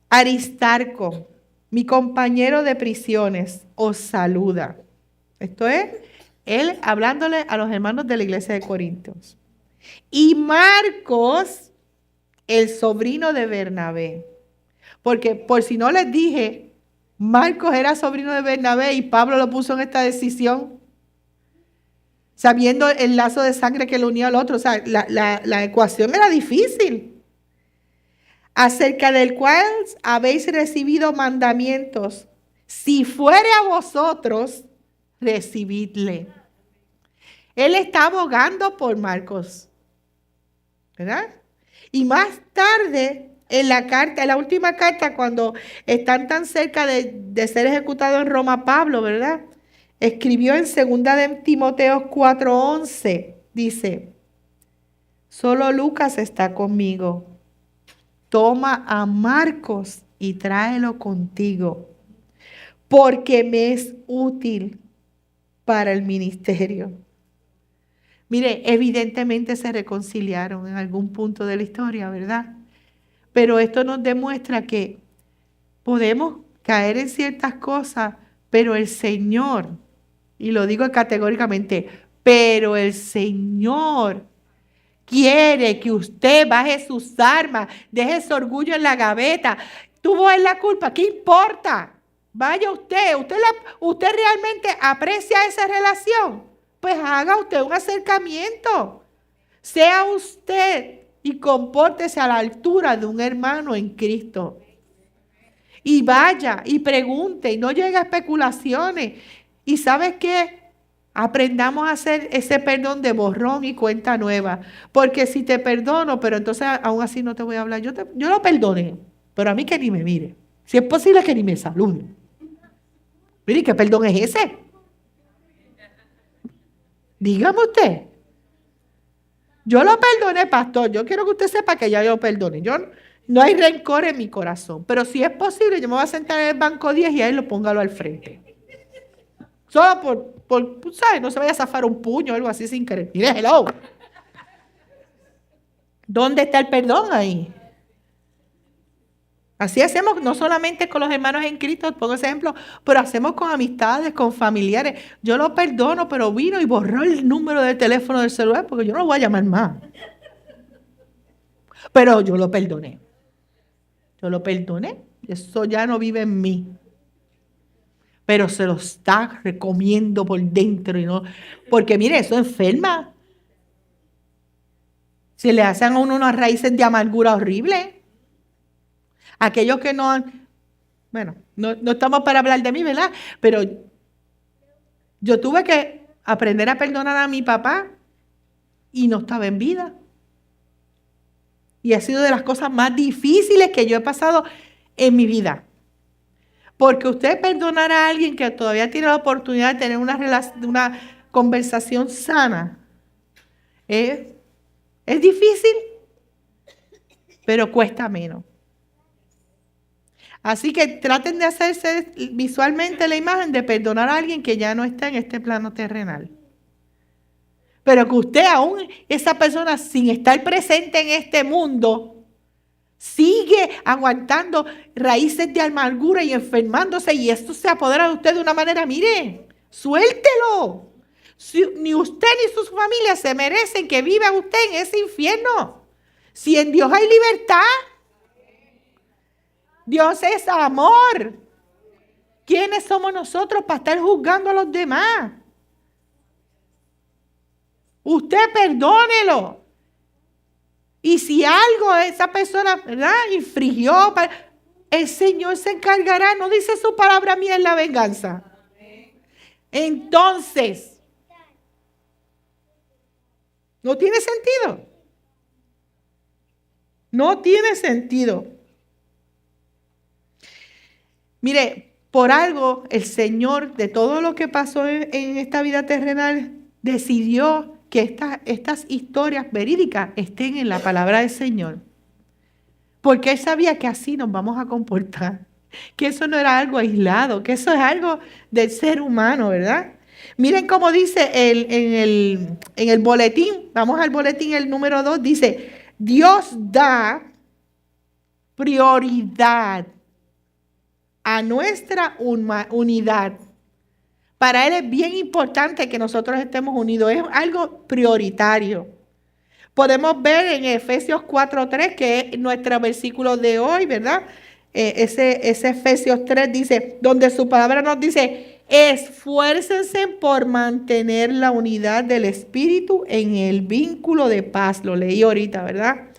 Aristarco, mi compañero de prisiones, os saluda. Esto es, él hablándole a los hermanos de la iglesia de Corintios. Y Marcos, el sobrino de Bernabé. Porque por si no les dije, Marcos era sobrino de Bernabé y Pablo lo puso en esta decisión, sabiendo el lazo de sangre que lo unía al otro. O sea, la ecuación era difícil. Acerca del cual habéis recibido mandamientos. Si fuere a vosotros, recibidle. Él está abogando por Marcos, ¿verdad? Y más tarde, en la última carta, cuando están tan cerca de ser ejecutado en Roma, Pablo, ¿verdad? Escribió en 2 de Timoteo 4:11, dice, solo Lucas está conmigo. Toma a Marcos y tráelo contigo, porque me es útil para el ministerio. Mire, evidentemente se reconciliaron en algún punto de la historia, ¿verdad? Pero esto nos demuestra que podemos caer en ciertas cosas, pero el Señor, y lo digo categóricamente, pero el Señor quiere que usted baje sus armas, deje ese orgullo en la gaveta. Tuvo él la culpa, ¿qué importa? Vaya usted realmente aprecia esa relación. Pues haga usted un acercamiento. Sea usted y compórtese a la altura de un hermano en Cristo. Y vaya y pregunte y no llegue a especulaciones. ¿Y sabes qué? Aprendamos a hacer ese perdón de borrón y cuenta nueva. Porque si te perdono, pero entonces aún así no te voy a hablar. Yo lo perdoné, pero a mí que ni me mire. Si es posible que ni me salude. Mire, ¿qué perdón es ese? Dígame usted. Yo lo perdoné, pastor. Yo quiero que usted sepa que ya yo lo perdoné. No hay rencor en mi corazón. Pero si es posible, yo me voy a sentar en el banco 10 y a él lo póngalo al frente. Solo ¿sabes? No se vaya a zafar un puño o algo así sin querer. Mire, hello. ¿Dónde está el perdón ahí? Así hacemos no solamente con los hermanos en Cristo, pongo ese ejemplo, pero hacemos con amistades, con familiares. Yo lo perdono, pero vino y borró el número de teléfono del celular porque yo no lo voy a llamar más. Pero yo lo perdoné. Yo lo perdoné. Eso ya no vive en mí. Pero se lo está recomiendo por dentro y no, porque mire, eso enferma. Se le hacen a uno unas raíces de amargura horrible. Aquellos que no han, bueno, no estamos para hablar de mí, ¿verdad? Pero yo tuve que aprender a perdonar a mi papá y no estaba en vida. Y ha sido de las cosas más difíciles que yo he pasado en mi vida. Porque usted perdonar a alguien que todavía tiene la oportunidad de tener una conversación sana, es difícil, pero cuesta menos. Así que traten de hacerse visualmente la imagen de perdonar a alguien que ya no está en este plano terrenal. Pero que usted aún, esa persona sin estar presente en este mundo, sigue aguantando raíces de amargura y enfermándose y esto se apodera de usted de una manera, mire, suéltelo. Ni usted ni su familia se merecen que viva usted en ese infierno. Si en Dios hay libertad, Dios es amor. ¿Quiénes somos nosotros para estar juzgando a los demás? Usted perdónelo. Y si algo esa persona, ¿verdad?, infringió, el Señor se encargará. No dice su palabra mía en la venganza. Entonces, no tiene sentido. No tiene sentido. Mire, por algo el Señor, de todo lo que pasó en esta vida terrenal, decidió que estas historias verídicas estén en la palabra del Señor. Porque Él sabía que así nos vamos a comportar. Que eso no era algo aislado, que eso es algo del ser humano, ¿verdad? Miren cómo dice en el boletín, vamos al boletín, el número 2, dice, Dios da prioridad a nuestra unidad. Para Él es bien importante que nosotros estemos unidos, es algo prioritario. Podemos ver en Efesios 4:3, que es nuestro versículo de hoy, ¿verdad? Ese Efesios 3 dice, donde su palabra nos dice, esfuércense por mantener la unidad del Espíritu en el vínculo de paz. Lo leí ahorita, ¿verdad?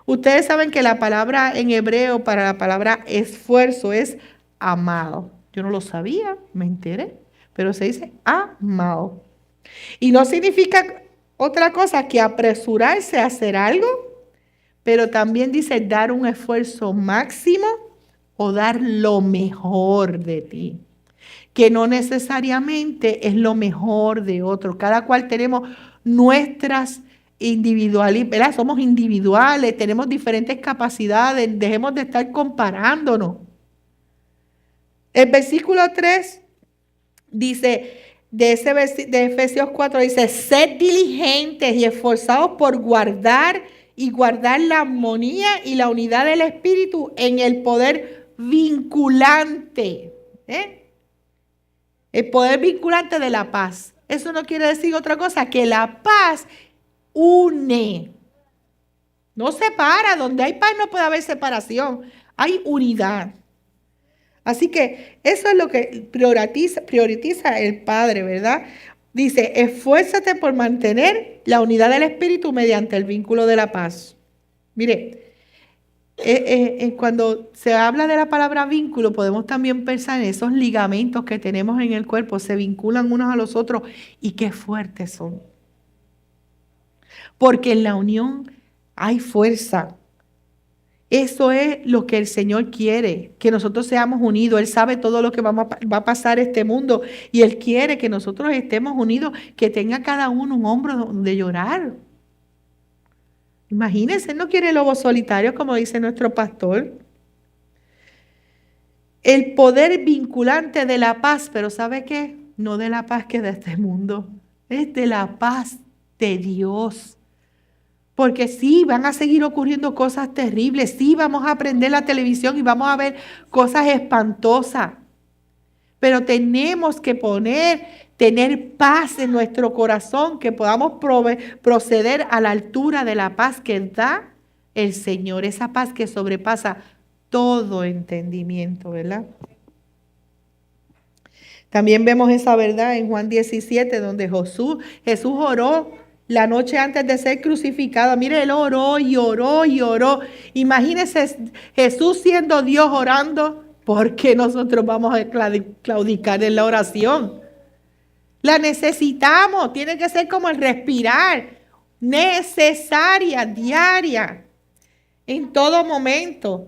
Ustedes saben que la palabra en hebreo para la palabra esfuerzo es amado. Yo no lo sabía, me enteré, pero se dice amado. Y no significa otra cosa que apresurarse a hacer algo, pero también dice dar un esfuerzo máximo o dar lo mejor de ti, que no necesariamente es lo mejor de otro. Cada cual tenemos nuestras individualidades, ¿verdad? Somos individuales, tenemos diferentes capacidades, dejemos de estar comparándonos. El versículo 3 dice, de Efesios 4 dice, sed diligentes y esforzados por guardar la armonía y la unidad del Espíritu en el poder vinculante. El poder vinculante de la paz. Eso no quiere decir otra cosa, que la paz une. No separa. Donde hay paz no puede haber separación. Hay unidad. Así que eso es lo que prioriza el Padre, ¿verdad? Dice, esfuérzate por mantener la unidad del Espíritu mediante el vínculo de la paz. Mire, cuando se habla de la palabra vínculo, podemos también pensar en esos ligamentos que tenemos en el cuerpo, se vinculan unos a los otros y qué fuertes son. Porque en la unión hay fuerza. Eso es lo que el Señor quiere, que nosotros seamos unidos. Él sabe todo lo que va a pasar en este mundo y Él quiere que nosotros estemos unidos, que tenga cada uno un hombro donde llorar. Imagínense, Él no quiere lobos solitarios, como dice nuestro pastor. El poder vinculante de la paz, pero ¿sabe qué? No de la paz que de este mundo, es de la paz de Dios. Porque sí, van a seguir ocurriendo cosas terribles. Sí, vamos a aprender la televisión y vamos a ver cosas espantosas. Pero tenemos que tener paz en nuestro corazón, que podamos proceder a la altura de la paz que da el Señor. Esa paz que sobrepasa todo entendimiento, ¿verdad? También vemos esa verdad en Juan 17, donde Jesús oró la noche antes de ser crucificado. Mire, él oró y oró y oró. Imagínese Jesús siendo Dios orando. ¿Por qué nosotros vamos a claudicar en la oración? La necesitamos, tiene que ser como el respirar, necesaria, diaria, en todo momento.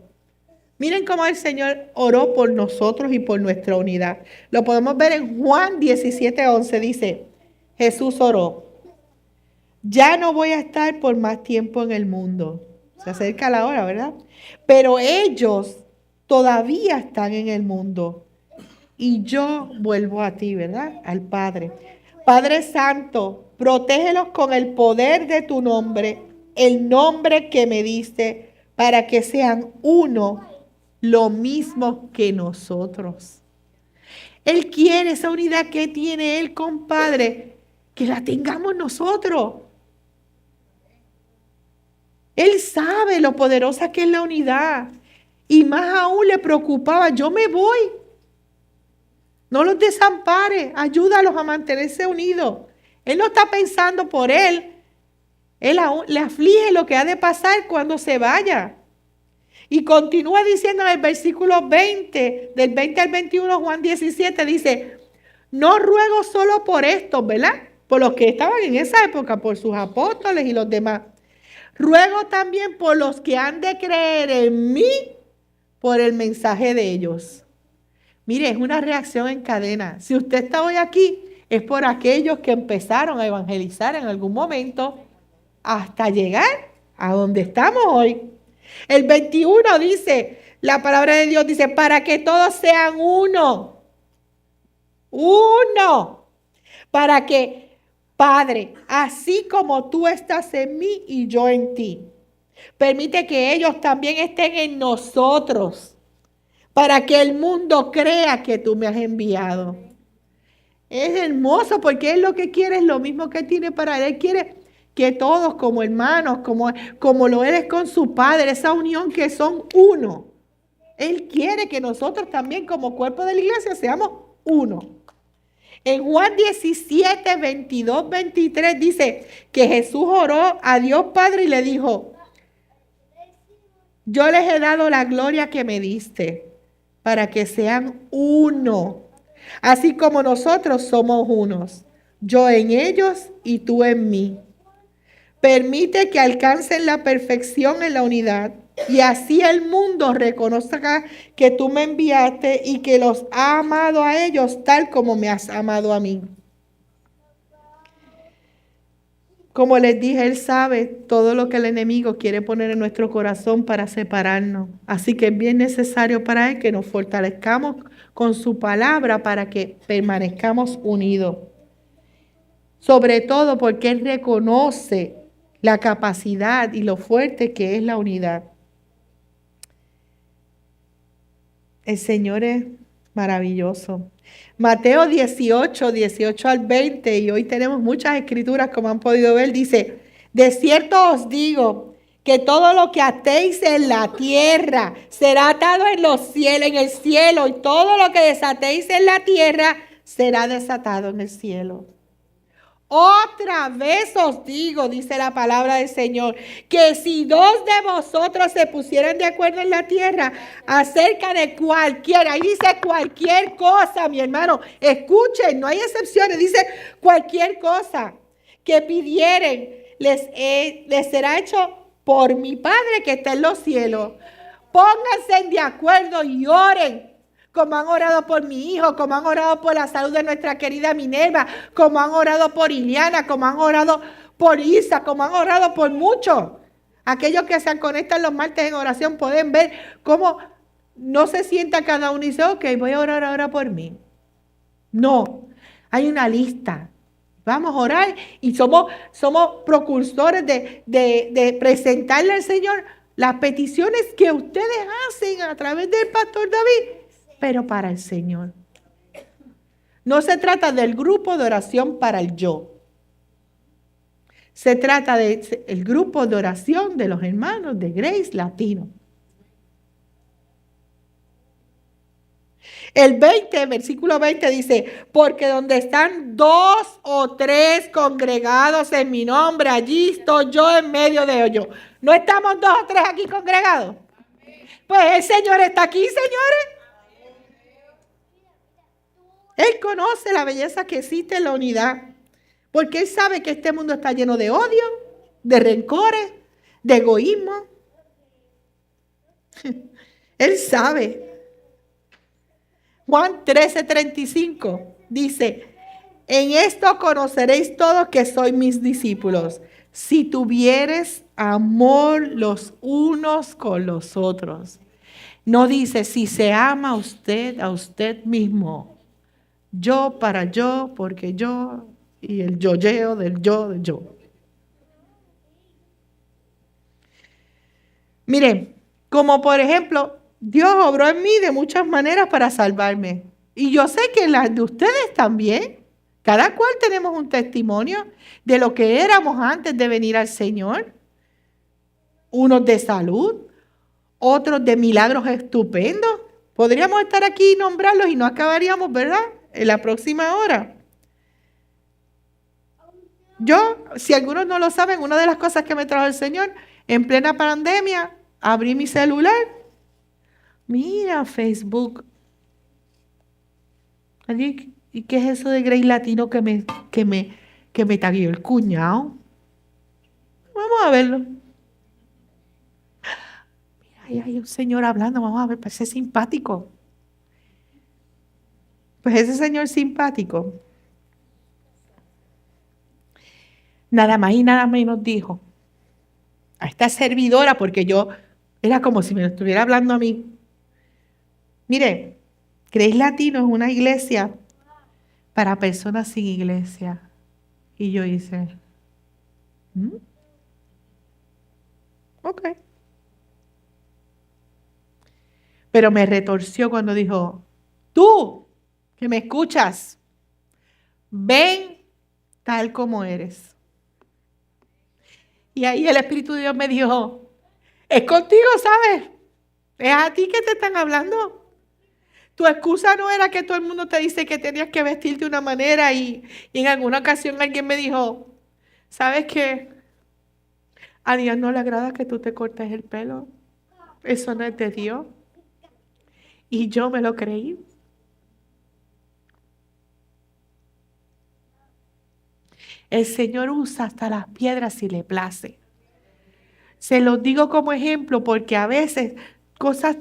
Miren cómo el Señor oró por nosotros y por nuestra unidad. Lo podemos ver en Juan 17:11. Dice, Jesús oró: ya no voy a estar por más tiempo en el mundo. Se acerca la hora, ¿verdad? Pero ellos todavía están en el mundo. Y yo vuelvo a ti, ¿verdad? Al Padre. Padre Santo, protégelos con el poder de tu nombre, el nombre que me diste, para que sean uno, lo mismo que nosotros. Él quiere esa unidad que tiene Él con Padre, que la tengamos nosotros. Él sabe lo poderosa que es la unidad. Y más aún le preocupaba: yo me voy. No los desampare, ayúdalos a mantenerse unidos. Él no está pensando por él. Él aún le aflige lo que ha de pasar cuando se vaya. Y continúa diciendo en el versículo 20, del 20 al 21, Juan 17, dice: no ruego solo por estos, ¿verdad? Por los que estaban en esa época, por sus apóstoles y los demás. Ruego también por los que han de creer en mí por el mensaje de ellos. Mire, es una reacción en cadena. Si usted está hoy aquí, es por aquellos que empezaron a evangelizar en algún momento hasta llegar a donde estamos hoy. El 21 dice, la palabra de Dios dice, para que todos sean uno. Uno. Para que, Padre, así como tú estás en mí y yo en ti, permite que ellos también estén en nosotros, para que el mundo crea que tú me has enviado. Es hermoso porque Él lo que quiere es lo mismo que Él tiene para Él. Él quiere que todos como hermanos, como lo eres con su Padre, esa unión que son uno. Él quiere que nosotros también como cuerpo de la iglesia seamos uno. En Juan 17, 22, 23 dice que Jesús oró a Dios Padre y le dijo: yo les he dado la gloria que me diste, para que sean uno, así como nosotros somos unos, yo en ellos y tú en mí. Permite que alcancen la perfección en la unidad, y así el mundo reconozca que tú me enviaste y que los has amado a ellos tal como me has amado a mí. Como les dije, Él sabe todo lo que el enemigo quiere poner en nuestro corazón para separarnos. Así que es bien necesario para Él que nos fortalezcamos con su palabra para que permanezcamos unidos. Sobre todo porque Él reconoce la capacidad y lo fuerte que es la unidad. El Señor es maravilloso. Mateo 18, 18 al 20, y hoy tenemos muchas escrituras como han podido ver, dice: de cierto os digo que todo lo que atéis en la tierra será atado en los cielos, en el cielo, y todo lo que desatéis en la tierra será desatado en el cielo. Otra vez os digo, dice la palabra del Señor, que si dos de vosotros se pusieran de acuerdo en la tierra acerca de cualquier, ahí dice cualquier cosa, mi hermano, escuchen, no hay excepciones, dice cualquier cosa que pidieren, les será hecho por mi Padre que está en los cielos. Pónganse de acuerdo y oren, como han orado por mi hijo, como han orado por la salud de nuestra querida Minerva, como han orado por Iliana, como han orado por Isa, como han orado por muchos. Aquellos que se conectan los martes en oración pueden ver cómo no se sienta cada uno y dice: ok, voy a orar ahora por mí. No, hay una lista. Vamos a orar y somos precursores de presentarle al Señor las peticiones que ustedes hacen a través del pastor David, pero para el Señor. No se trata del grupo de oración para el yo. Se trata del grupo de oración de los hermanos de Grace Latino. El 20, versículo 20 dice, porque donde están 2 o 3 congregados en mi nombre, allí estoy yo en medio de ellos. ¿No estamos 2 o 3 aquí congregados? Pues el Señor está aquí, señores. Él conoce la belleza que existe en la unidad, porque Él sabe que este mundo está lleno de odio, de rencores, de egoísmo. Él sabe. Juan 13:35 dice, en esto conoceréis todos que sois mis discípulos, si tuvieres amor los unos con los otros. No dice si se ama a usted mismo. Yo para yo, porque yo, y el yoyeo del yo, del yo. Miren, como por ejemplo, Dios obró en mí de muchas maneras para salvarme. Y yo sé que las de ustedes también. Cada cual tenemos un testimonio de lo que éramos antes de venir al Señor. Unos de salud, otros de milagros estupendos. Podríamos estar aquí y nombrarlos y no acabaríamos, ¿verdad? En la próxima hora. Yo, si algunos no lo saben, una de las cosas que me trajo el Señor, en plena pandemia, abrí mi celular. Mira, Facebook. ¿Y qué es eso de Grey Latino que me tagueó el cuñado? Vamos a verlo. Mira, ahí hay un señor hablando, vamos a ver, parece simpático. Pues ese señor simpático, nada más y nada menos dijo a esta servidora, porque yo era como si me lo estuviera hablando a mí. Mire, Grace Latino es una iglesia para personas sin iglesia. Y yo hice, ok. Pero me retorció cuando dijo, tú que me escuchas, ven tal como eres. Y ahí el Espíritu de Dios me dijo, es contigo, ¿sabes? Es a ti que te están hablando. Tu excusa no era que todo el mundo te dice que tenías que vestirte de una manera y en alguna ocasión alguien me dijo, ¿sabes qué? A Dios no le agrada que tú te cortes el pelo. Eso no es de Dios. Y yo me lo creí. El Señor usa hasta las piedras si le place. Se los digo como ejemplo porque a veces cosas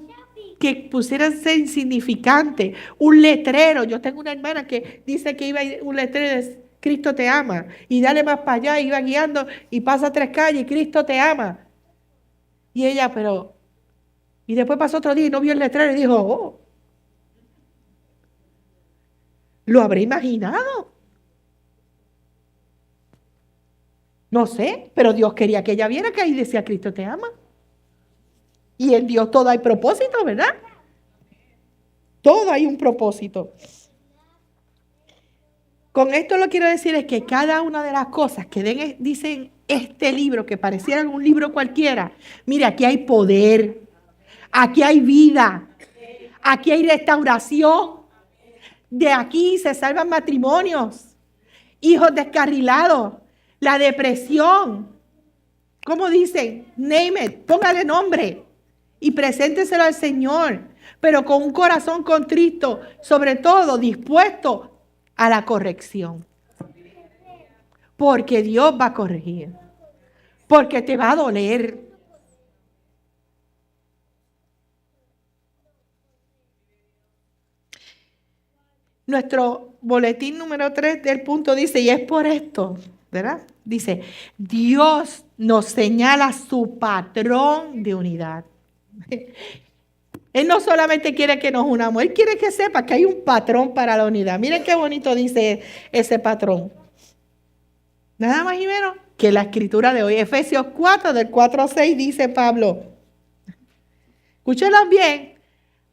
que pusieran ser insignificantes, un letrero. Yo tengo una hermana que dice que iba a ir un letrero de Cristo te ama y dale más para allá, iba guiando y pasa 3 calles y Cristo te ama. Y ella, y después pasó otro día y no vio el letrero y dijo, oh, ¿lo habré imaginado? No sé, pero Dios quería que ella viera que ahí decía Cristo te ama. Y en Dios todo hay propósito, ¿verdad? Todo hay un propósito. Con esto lo que quiero decir es que cada una de las cosas que dicen este libro, que pareciera un libro cualquiera, mire, aquí hay poder, aquí hay vida, aquí hay restauración, de aquí se salvan matrimonios, hijos descarrilados, la depresión, ¿cómo dicen? Name it, póngale nombre y presénteselo al Señor, pero con un corazón contrito, sobre todo dispuesto a la corrección. Porque Dios va a corregir. Porque te va a doler. Nuestro boletín número 3 del punto dice, y es por esto, ¿verdad? Dice, Dios nos señala su patrón de unidad. Él no solamente quiere que nos unamos, Él quiere que sepa que hay un patrón para la unidad. Miren qué bonito dice ese patrón. Nada más y menos que la escritura de hoy. Efesios 4, del 4 a 6, dice Pablo. Escúchenlo bien.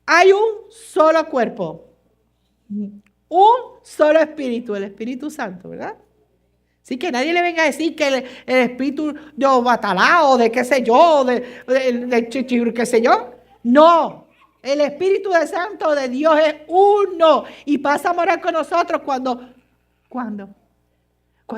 Hay un solo cuerpo. Un solo espíritu, el Espíritu Santo, ¿verdad? Así que nadie le venga a decir que el espíritu de Batalá o de qué sé yo, de qué sé yo. No. El Espíritu Santo de Dios es uno y pasa a morar con nosotros cuando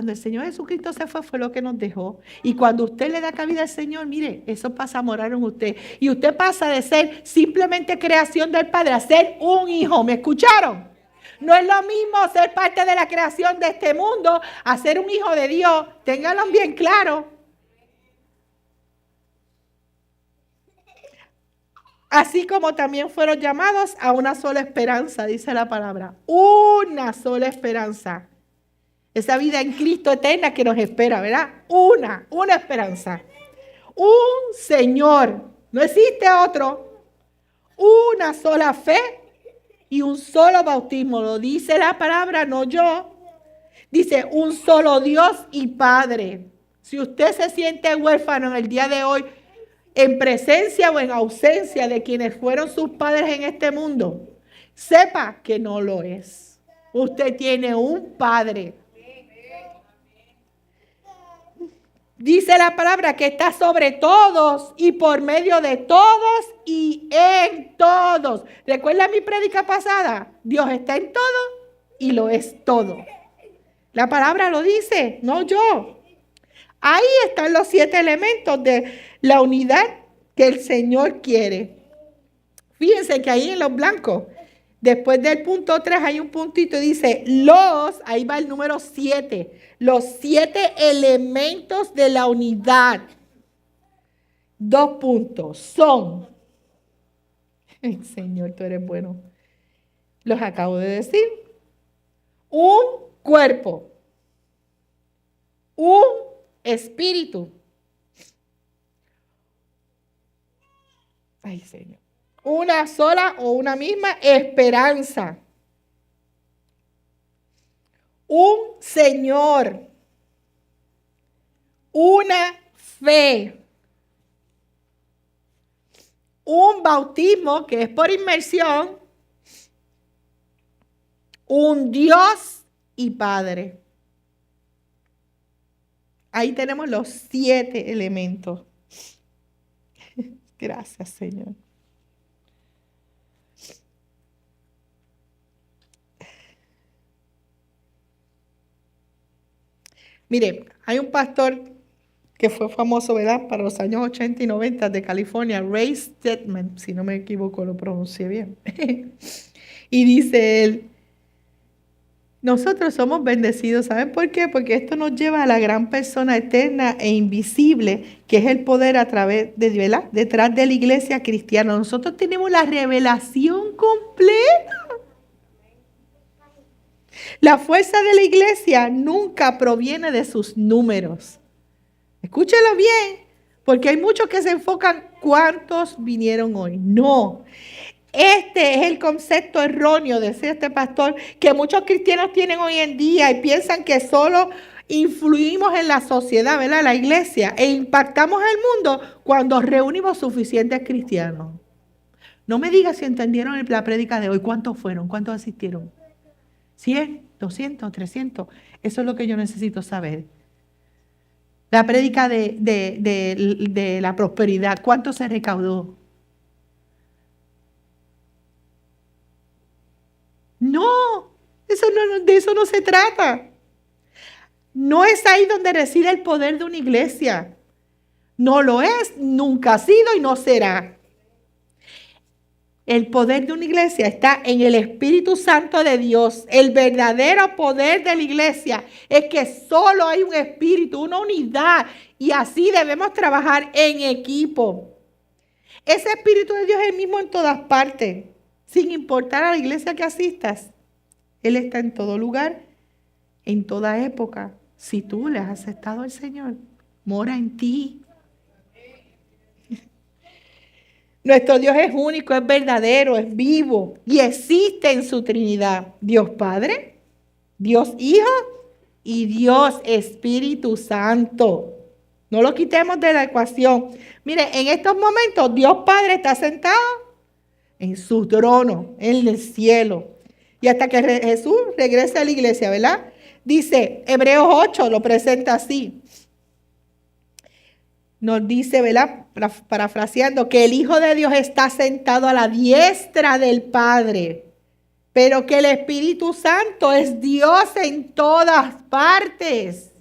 el Señor Jesucristo se fue lo que nos dejó. Y cuando usted le da cabida al Señor, mire, eso pasa a morar en usted. Y usted pasa de ser simplemente creación del Padre a ser un hijo. ¿Me escucharon? No es lo mismo ser parte de la creación de este mundo a ser un hijo de Dios. Ténganlo bien claro. Así como también fueron llamados a una sola esperanza, dice la palabra. Una sola esperanza. Esa vida en Cristo eterna que nos espera, ¿verdad? Una esperanza. Un Señor. No existe otro. Una sola fe y un solo bautismo. Lo dice la palabra, no yo. Dice un solo Dios y Padre. Si usted se siente huérfano en el día de hoy, en presencia o en ausencia de quienes fueron sus padres en este mundo, sepa que no lo es. Usted tiene un Padre. Dice la palabra que está sobre todos y por medio de todos y en todos. ¿Recuerda mi prédica pasada? Dios está en todo y lo es todo. La palabra lo dice, no yo. Ahí están los 7 elementos de la unidad que el Señor quiere. Fíjense que ahí en los blancos, después del punto 3 hay un puntito y dice ahí va el número 7. Los 7 elementos de la unidad. 2 puntos son. Señor, tú eres bueno. Los acabo de decir. Un cuerpo. Un espíritu. Ay, Señor. Una sola o una misma esperanza. Un Señor. Una fe. Un bautismo que es por inmersión. Un Dios y Padre. Ahí tenemos los 7 elementos. Gracias, Señor. Mire, hay un pastor que fue famoso, ¿verdad? Para los años 80 y 90 de California, Ray Stedman, si no me equivoco, lo pronuncié bien. Y dice él, nosotros somos bendecidos, ¿saben por qué? Porque esto nos lleva a la gran persona eterna e invisible, que es el poder a través de, ¿verdad? Detrás de la iglesia cristiana. Nosotros tenemos la revelación completa. La fuerza de la iglesia nunca proviene de sus números. Escúchelo bien, porque hay muchos que se enfocan cuántos vinieron hoy. No. Este es el concepto erróneo, decía este pastor, que muchos cristianos tienen hoy en día y piensan que solo influimos en la sociedad, ¿verdad? La iglesia, e impactamos el mundo cuando reunimos suficientes cristianos. No me digas si entendieron la prédica de hoy. ¿Cuántos fueron? ¿Cuántos asistieron? ¿100? ¿200? ¿300? Eso es lo que yo necesito saber. La prédica de la prosperidad. ¿Cuánto se recaudó? No, de eso no se trata. No es ahí donde reside el poder de una iglesia. No lo es, nunca ha sido y no será. El poder de una iglesia está en el Espíritu Santo de Dios. El verdadero poder de la iglesia es que solo hay un espíritu, una unidad. Y así debemos trabajar en equipo. Ese Espíritu de Dios es el mismo en todas partes. Sin importar a la iglesia que asistas. Él está en todo lugar, en toda época. Si tú le has aceptado al Señor, mora en ti. Nuestro Dios es único, es verdadero, es vivo y existe en su Trinidad. Dios Padre, Dios Hijo y Dios Espíritu Santo. No lo quitemos de la ecuación. Mire, en estos momentos Dios Padre está sentado en su trono, en el cielo. Y hasta que Jesús regrese a la iglesia, ¿verdad? Dice, Hebreos 8 lo presenta así. nos dice, ¿verdad? Parafraseando, que el Hijo de Dios está sentado a la diestra del Padre, pero que el Espíritu Santo es Dios en todas partes.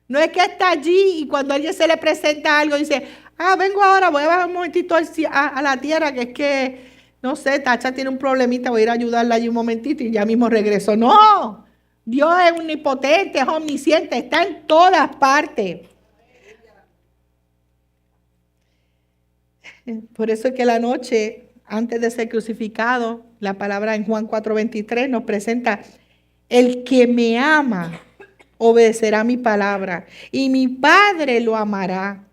No es que está allí y cuando a alguien se le presenta algo dice, vengo ahora, voy a bajar un momentito a la tierra, que es que, no sé, Tacha tiene un problemita, voy a ir a ayudarla allí un momentito y ya mismo regreso. No, Dios es omnipotente, es omnisciente, está en todas partes. Por eso es que la noche, antes de ser crucificado, la palabra en Juan 4:23 nos presenta, el que me ama obedecerá mi palabra y mi Padre lo amará.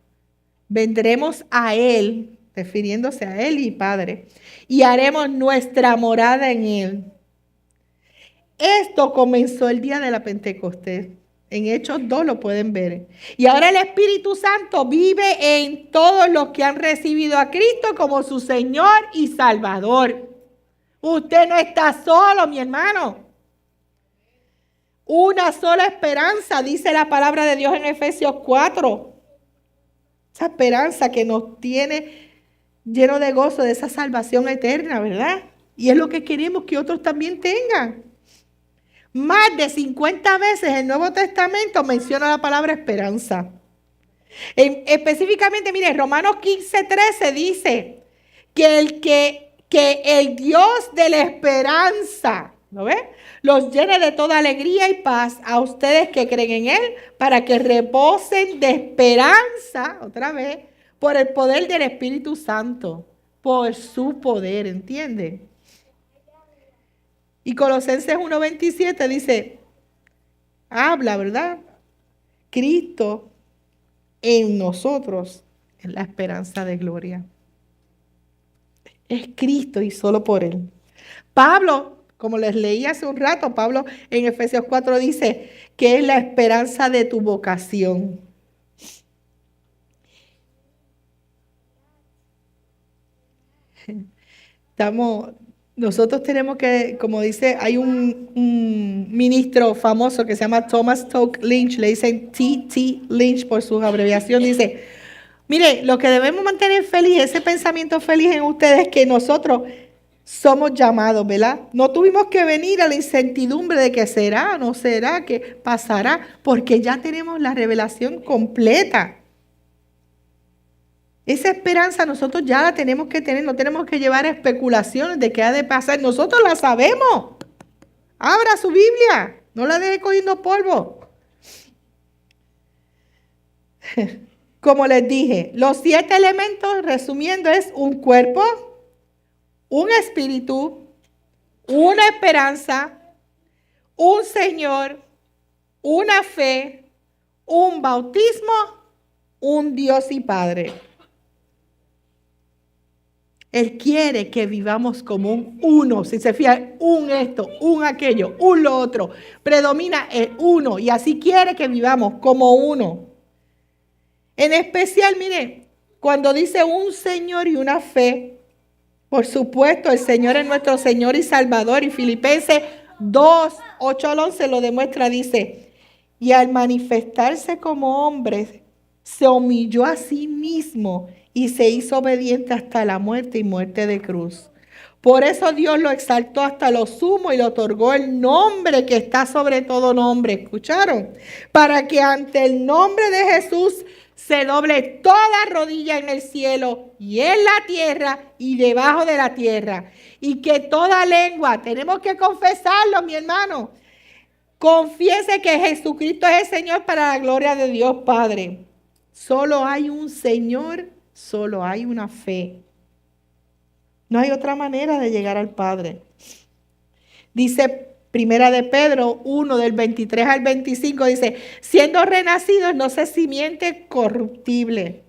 Vendremos a Él, refiriéndose a Él y Padre, y haremos nuestra morada en Él. Esto comenzó el día de la Pentecostés. En Hechos 2 lo pueden ver. Y ahora el Espíritu Santo vive en todos los que han recibido a Cristo como su Señor y Salvador. Usted no está solo, mi hermano. Una sola esperanza, dice la palabra de Dios en Efesios 4. Esa esperanza que nos tiene lleno de gozo de esa salvación eterna, ¿verdad? Y es lo que queremos que otros también tengan. Más de 50 veces el Nuevo Testamento menciona la palabra esperanza. Específicamente, mire, Romanos 15:13 dice que el Dios de la esperanza, ¿lo ve? Los llene de toda alegría y paz a ustedes que creen en Él, para que reposen de esperanza, otra vez, por el poder del Espíritu Santo, por su poder, ¿entienden? Y Colosenses 1:27 dice, habla, ¿verdad? Cristo en nosotros, en la esperanza de gloria. Es Cristo y solo por Él. Pablo, como les leí hace un rato, Pablo en Efesios 4 dice que es la esperanza de tu vocación. Nosotros tenemos que, como dice, hay un ministro famoso que se llama Thomas Toke Lynch, le dicen T.T. Lynch por su abreviación, dice, mire, lo que debemos mantener feliz, ese pensamiento feliz en ustedes es que nosotros somos llamados, ¿verdad? No tuvimos que venir a la incertidumbre de que será, no será, que pasará, porque ya tenemos la revelación completa. Esa esperanza nosotros ya la tenemos que tener, no tenemos que llevar especulaciones de qué ha de pasar. Nosotros la sabemos. Abra su Biblia, no la deje cogiendo polvo. Como les dije, los 7 elementos, resumiendo, es un cuerpo, un espíritu, una esperanza, un Señor, una fe, un bautismo, un Dios y Padre. Él quiere que vivamos como un uno. Si se fija, un esto, un aquello, un lo otro. Predomina el uno y así quiere que vivamos como uno. En especial, mire, cuando dice un Señor y una fe, por supuesto, el Señor es nuestro Señor y Salvador. Y Filipenses 2, 8 al 11 lo demuestra, dice, y al manifestarse como hombre, se humilló a sí mismo y se hizo obediente hasta la muerte y muerte de cruz. Por eso Dios lo exaltó hasta lo sumo y le otorgó el nombre que está sobre todo nombre. ¿Escucharon? Para que ante el nombre de Jesús se doble toda rodilla en el cielo y en la tierra y debajo de la tierra. Y que toda lengua, tenemos que confesarlo, mi hermano, confiese que Jesucristo es el Señor para la gloria de Dios Padre. Solo hay un Señor, solo hay una fe. No hay otra manera de llegar al Padre. Dice Primera de Pedro 1, del 23 al 25, dice, siendo renacidos no se simiente corruptible,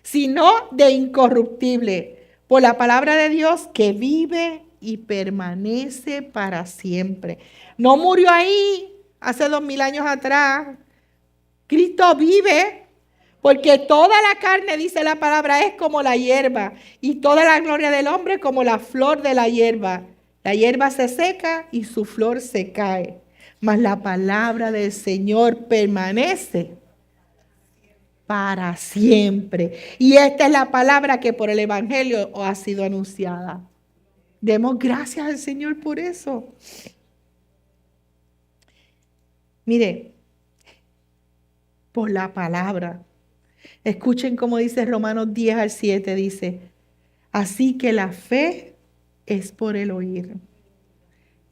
sino de incorruptible, por la palabra de Dios que vive y permanece para siempre. No murió ahí hace 2000 años atrás. Cristo vive. Porque toda la carne, dice la palabra, es como la hierba, y toda la gloria del hombre como la flor de la hierba. La hierba se seca y su flor se cae, mas la palabra del Señor permanece para siempre. Y esta es la palabra que por el Evangelio os ha sido anunciada. Demos gracias al Señor por eso. Mire, por la palabra. Escuchen cómo dice Romanos 10:7, dice, así que la fe es por el oír.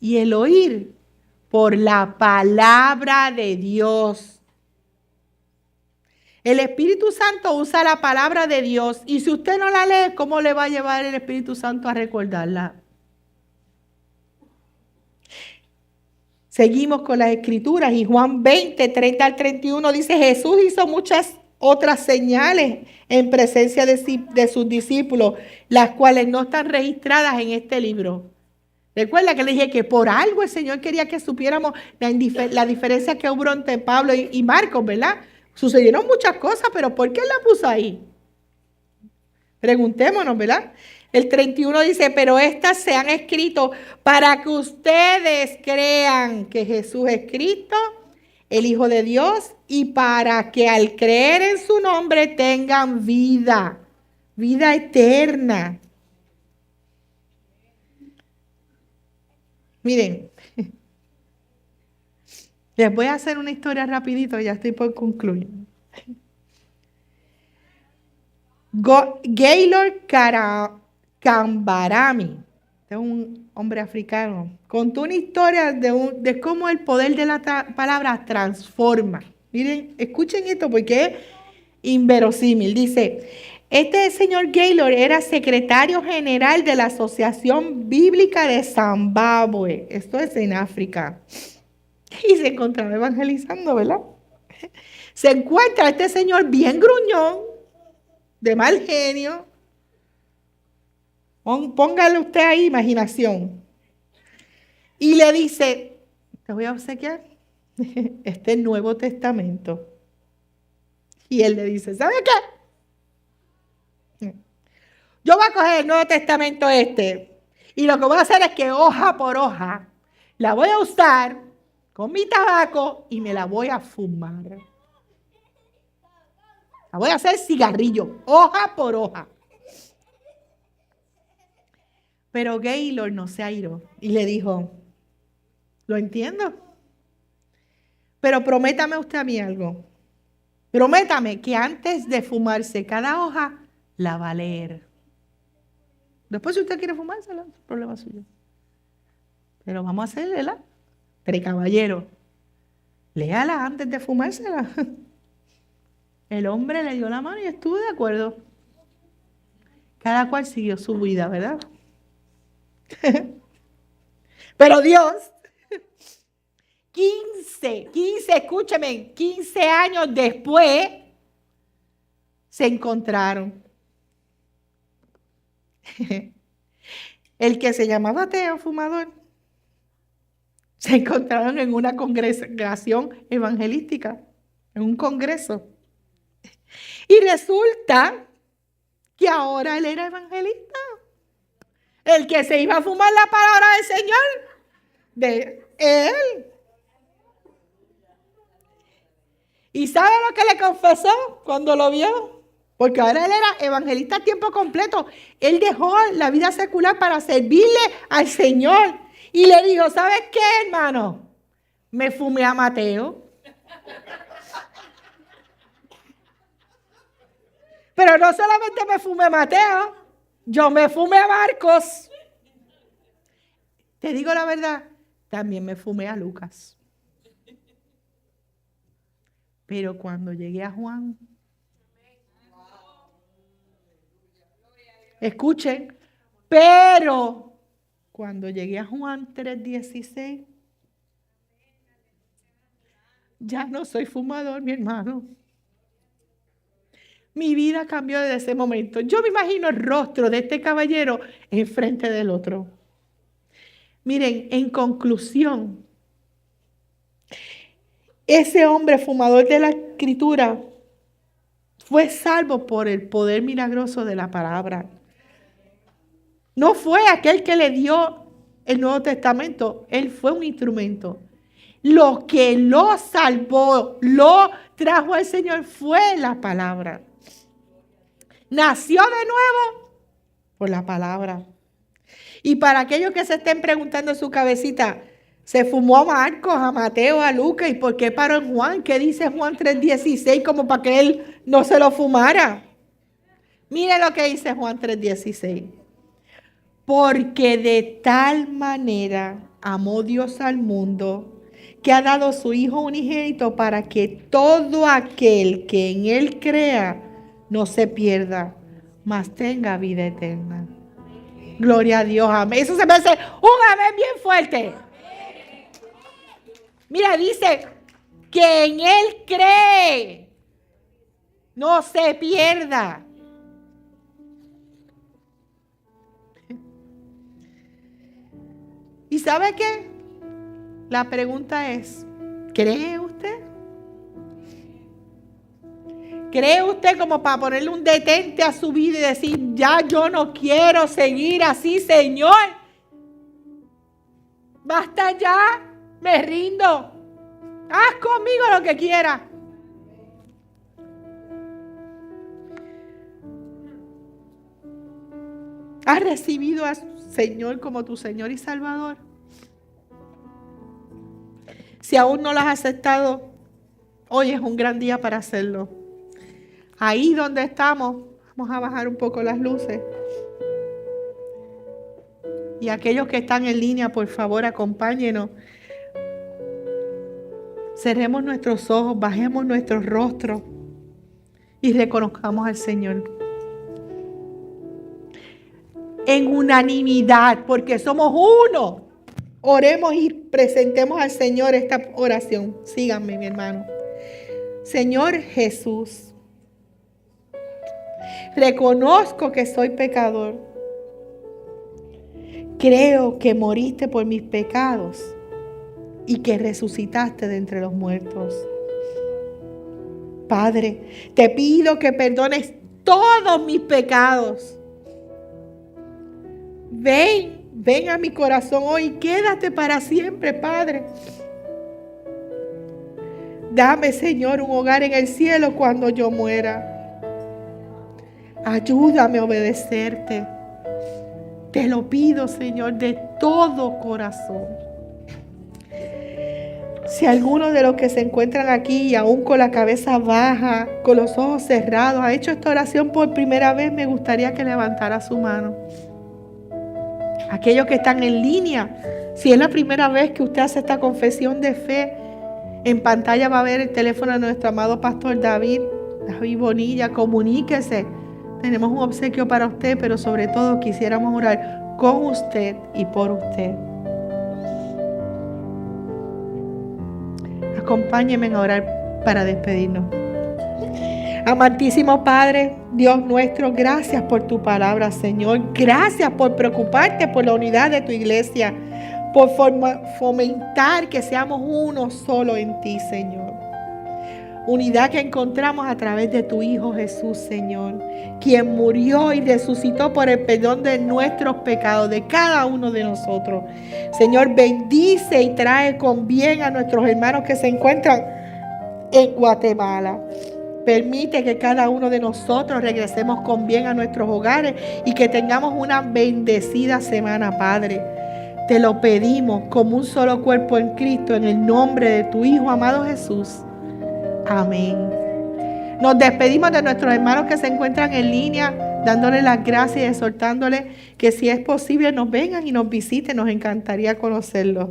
Y el oír por la palabra de Dios. El Espíritu Santo usa la palabra de Dios. Y si usted no la lee, ¿cómo le va a llevar el Espíritu Santo a recordarla? Seguimos con las Escrituras. Y Juan 20:30-31 dice, Jesús hizo muchas otras señales en presencia de sus discípulos, las cuales no están registradas en este libro. Recuerda que le dije que por algo el Señor quería que supiéramos la diferencia que hubo entre Pablo y Marcos, ¿verdad? Sucedieron muchas cosas, pero ¿por qué la puso ahí? Preguntémonos, ¿verdad? El 31 dice, pero estas se han escrito para que ustedes crean que Jesús es Cristo, el Hijo de Dios, y para que al creer en su nombre tengan vida eterna. Miren, les voy a hacer una historia rapidito, ya estoy por concluir. Gaylord Kambarami, este es un hombre africano, contó una historia de cómo el poder de la palabra transforma. Miren, escuchen esto porque es inverosímil. Dice, este señor Gaylord era secretario general de la Asociación Bíblica de Zimbabue. Esto es en África. Y se encontraba evangelizando, ¿verdad? Se encuentra este señor bien gruñón, de mal genio. Póngale usted ahí imaginación. Y le dice, te voy a obsequiar este Nuevo Testamento. Y él le dice, ¿sabe qué? Yo voy a coger el Nuevo Testamento y lo que voy a hacer es que hoja por hoja la voy a usar con mi tabaco y me la voy a fumar. La voy a hacer cigarrillo, hoja por hoja. Pero Gaylord no se airó y le dijo, lo entiendo, pero prométame usted a mí algo. Prométame que antes de fumarse cada hoja, la va a leer. Después, si usted quiere fumársela, es problema suyo. Pero vamos a hacerla. Pero caballero, léala antes de fumársela. El hombre le dio la mano y estuvo de acuerdo. Cada cual siguió su vida, ¿verdad? Pero Dios, 15, escúcheme, 15 años después, se encontraron. El que se llamaba ateo, fumador, se encontraron en una congregación evangelística, en un congreso. Y resulta que ahora él era evangelista. El que se iba a fumar la palabra del Señor, de él. ¿Y sabe lo que le confesó cuando lo vio? Porque ahora él era evangelista a tiempo completo. Él dejó la vida secular para servirle al Señor. Y le dijo, ¿sabes qué, hermano? Me fumé a Mateo. Pero no solamente me fumé a Mateo, yo me fumé a Marcos. Te digo la verdad, también me fumé a Lucas. Pero cuando llegué a Juan, escuchen, pero cuando llegué a Juan 3:16, ya no soy fumador, mi hermano. Mi vida cambió desde ese momento. Yo me imagino el rostro de este caballero enfrente del otro. Miren, en conclusión, ese hombre fumador de la Escritura fue salvo por el poder milagroso de la palabra. No fue aquel que le dio el Nuevo Testamento, él fue un instrumento. Lo que lo salvó, lo trajo al Señor fue la palabra. Nació de nuevo por la palabra. Y para aquellos que se estén preguntando en su cabecita, se fumó a Marcos, a Mateo, a Lucas, ¿y por qué paró en Juan? ¿Qué dice Juan 3:16 como para que él no se lo fumara? Mire lo que dice Juan 3:16. Porque de tal manera amó Dios al mundo, que ha dado su Hijo unigénito para que todo aquel que en Él crea no se pierda, mas tenga vida eterna. Gloria a Dios, amén. Eso se me hace un amén bien fuerte. Mira, dice que en Él cree, no se pierda. ¿Y sabe qué? La pregunta es, ¿cree usted? ¿Cree usted como para ponerle un detente a su vida y decir, ya yo no quiero seguir así, Señor? Basta ya, me rindo. Haz conmigo lo que quieras. ¿Has recibido al Señor como tu Señor y Salvador? Si aún no lo has aceptado, hoy es un gran día para hacerlo. Ahí donde estamos, vamos a bajar un poco las luces. Y aquellos que están en línea, por favor, acompáñenos. Cerremos nuestros ojos, bajemos nuestros rostros y reconozcamos al Señor. En unanimidad, porque somos uno. Oremos y presentemos al Señor esta oración. Síganme, mi hermano. Señor Jesús, reconozco que soy pecador. Creo que moriste por mis pecados y que resucitaste de entre los muertos. Padre, te pido que perdones todos mis pecados. Ven a mi corazón hoy y quédate para siempre, Padre. Dame, Señor, un hogar en el cielo cuando yo muera. Ayúdame a obedecerte. Te lo pido, Señor, de todo corazón. Si alguno de los que se encuentran aquí y aún con la cabeza baja, con los ojos cerrados, ha hecho esta oración por primera vez, me gustaría que levantara su mano. Aquellos que están en línea, si es la primera vez que usted hace esta confesión de fe, en pantalla va a ver el teléfono de nuestro amado pastor David Bonilla. Comuníquese. Tenemos un obsequio para usted, pero sobre todo quisiéramos orar con usted y por usted. Acompáñenme a orar para despedirnos. Amantísimo Padre, Dios nuestro, gracias por tu palabra, Señor. Gracias por preocuparte por la unidad de tu iglesia, por fomentar que seamos uno solo en ti, Señor. Unidad que encontramos a través de tu Hijo Jesús, Señor, quien murió y resucitó por el perdón de nuestros pecados, de cada uno de nosotros. Señor, bendice y trae con bien a nuestros hermanos que se encuentran en Guatemala. Permite que cada uno de nosotros regresemos con bien a nuestros hogares y que tengamos una bendecida semana, Padre. Te lo pedimos como un solo cuerpo en Cristo, en el nombre de tu Hijo amado Jesús. Amén. Nos despedimos de nuestros hermanos que se encuentran en línea, dándoles las gracias y exhortándoles que si es posible nos vengan y nos visiten. Nos encantaría conocerlos.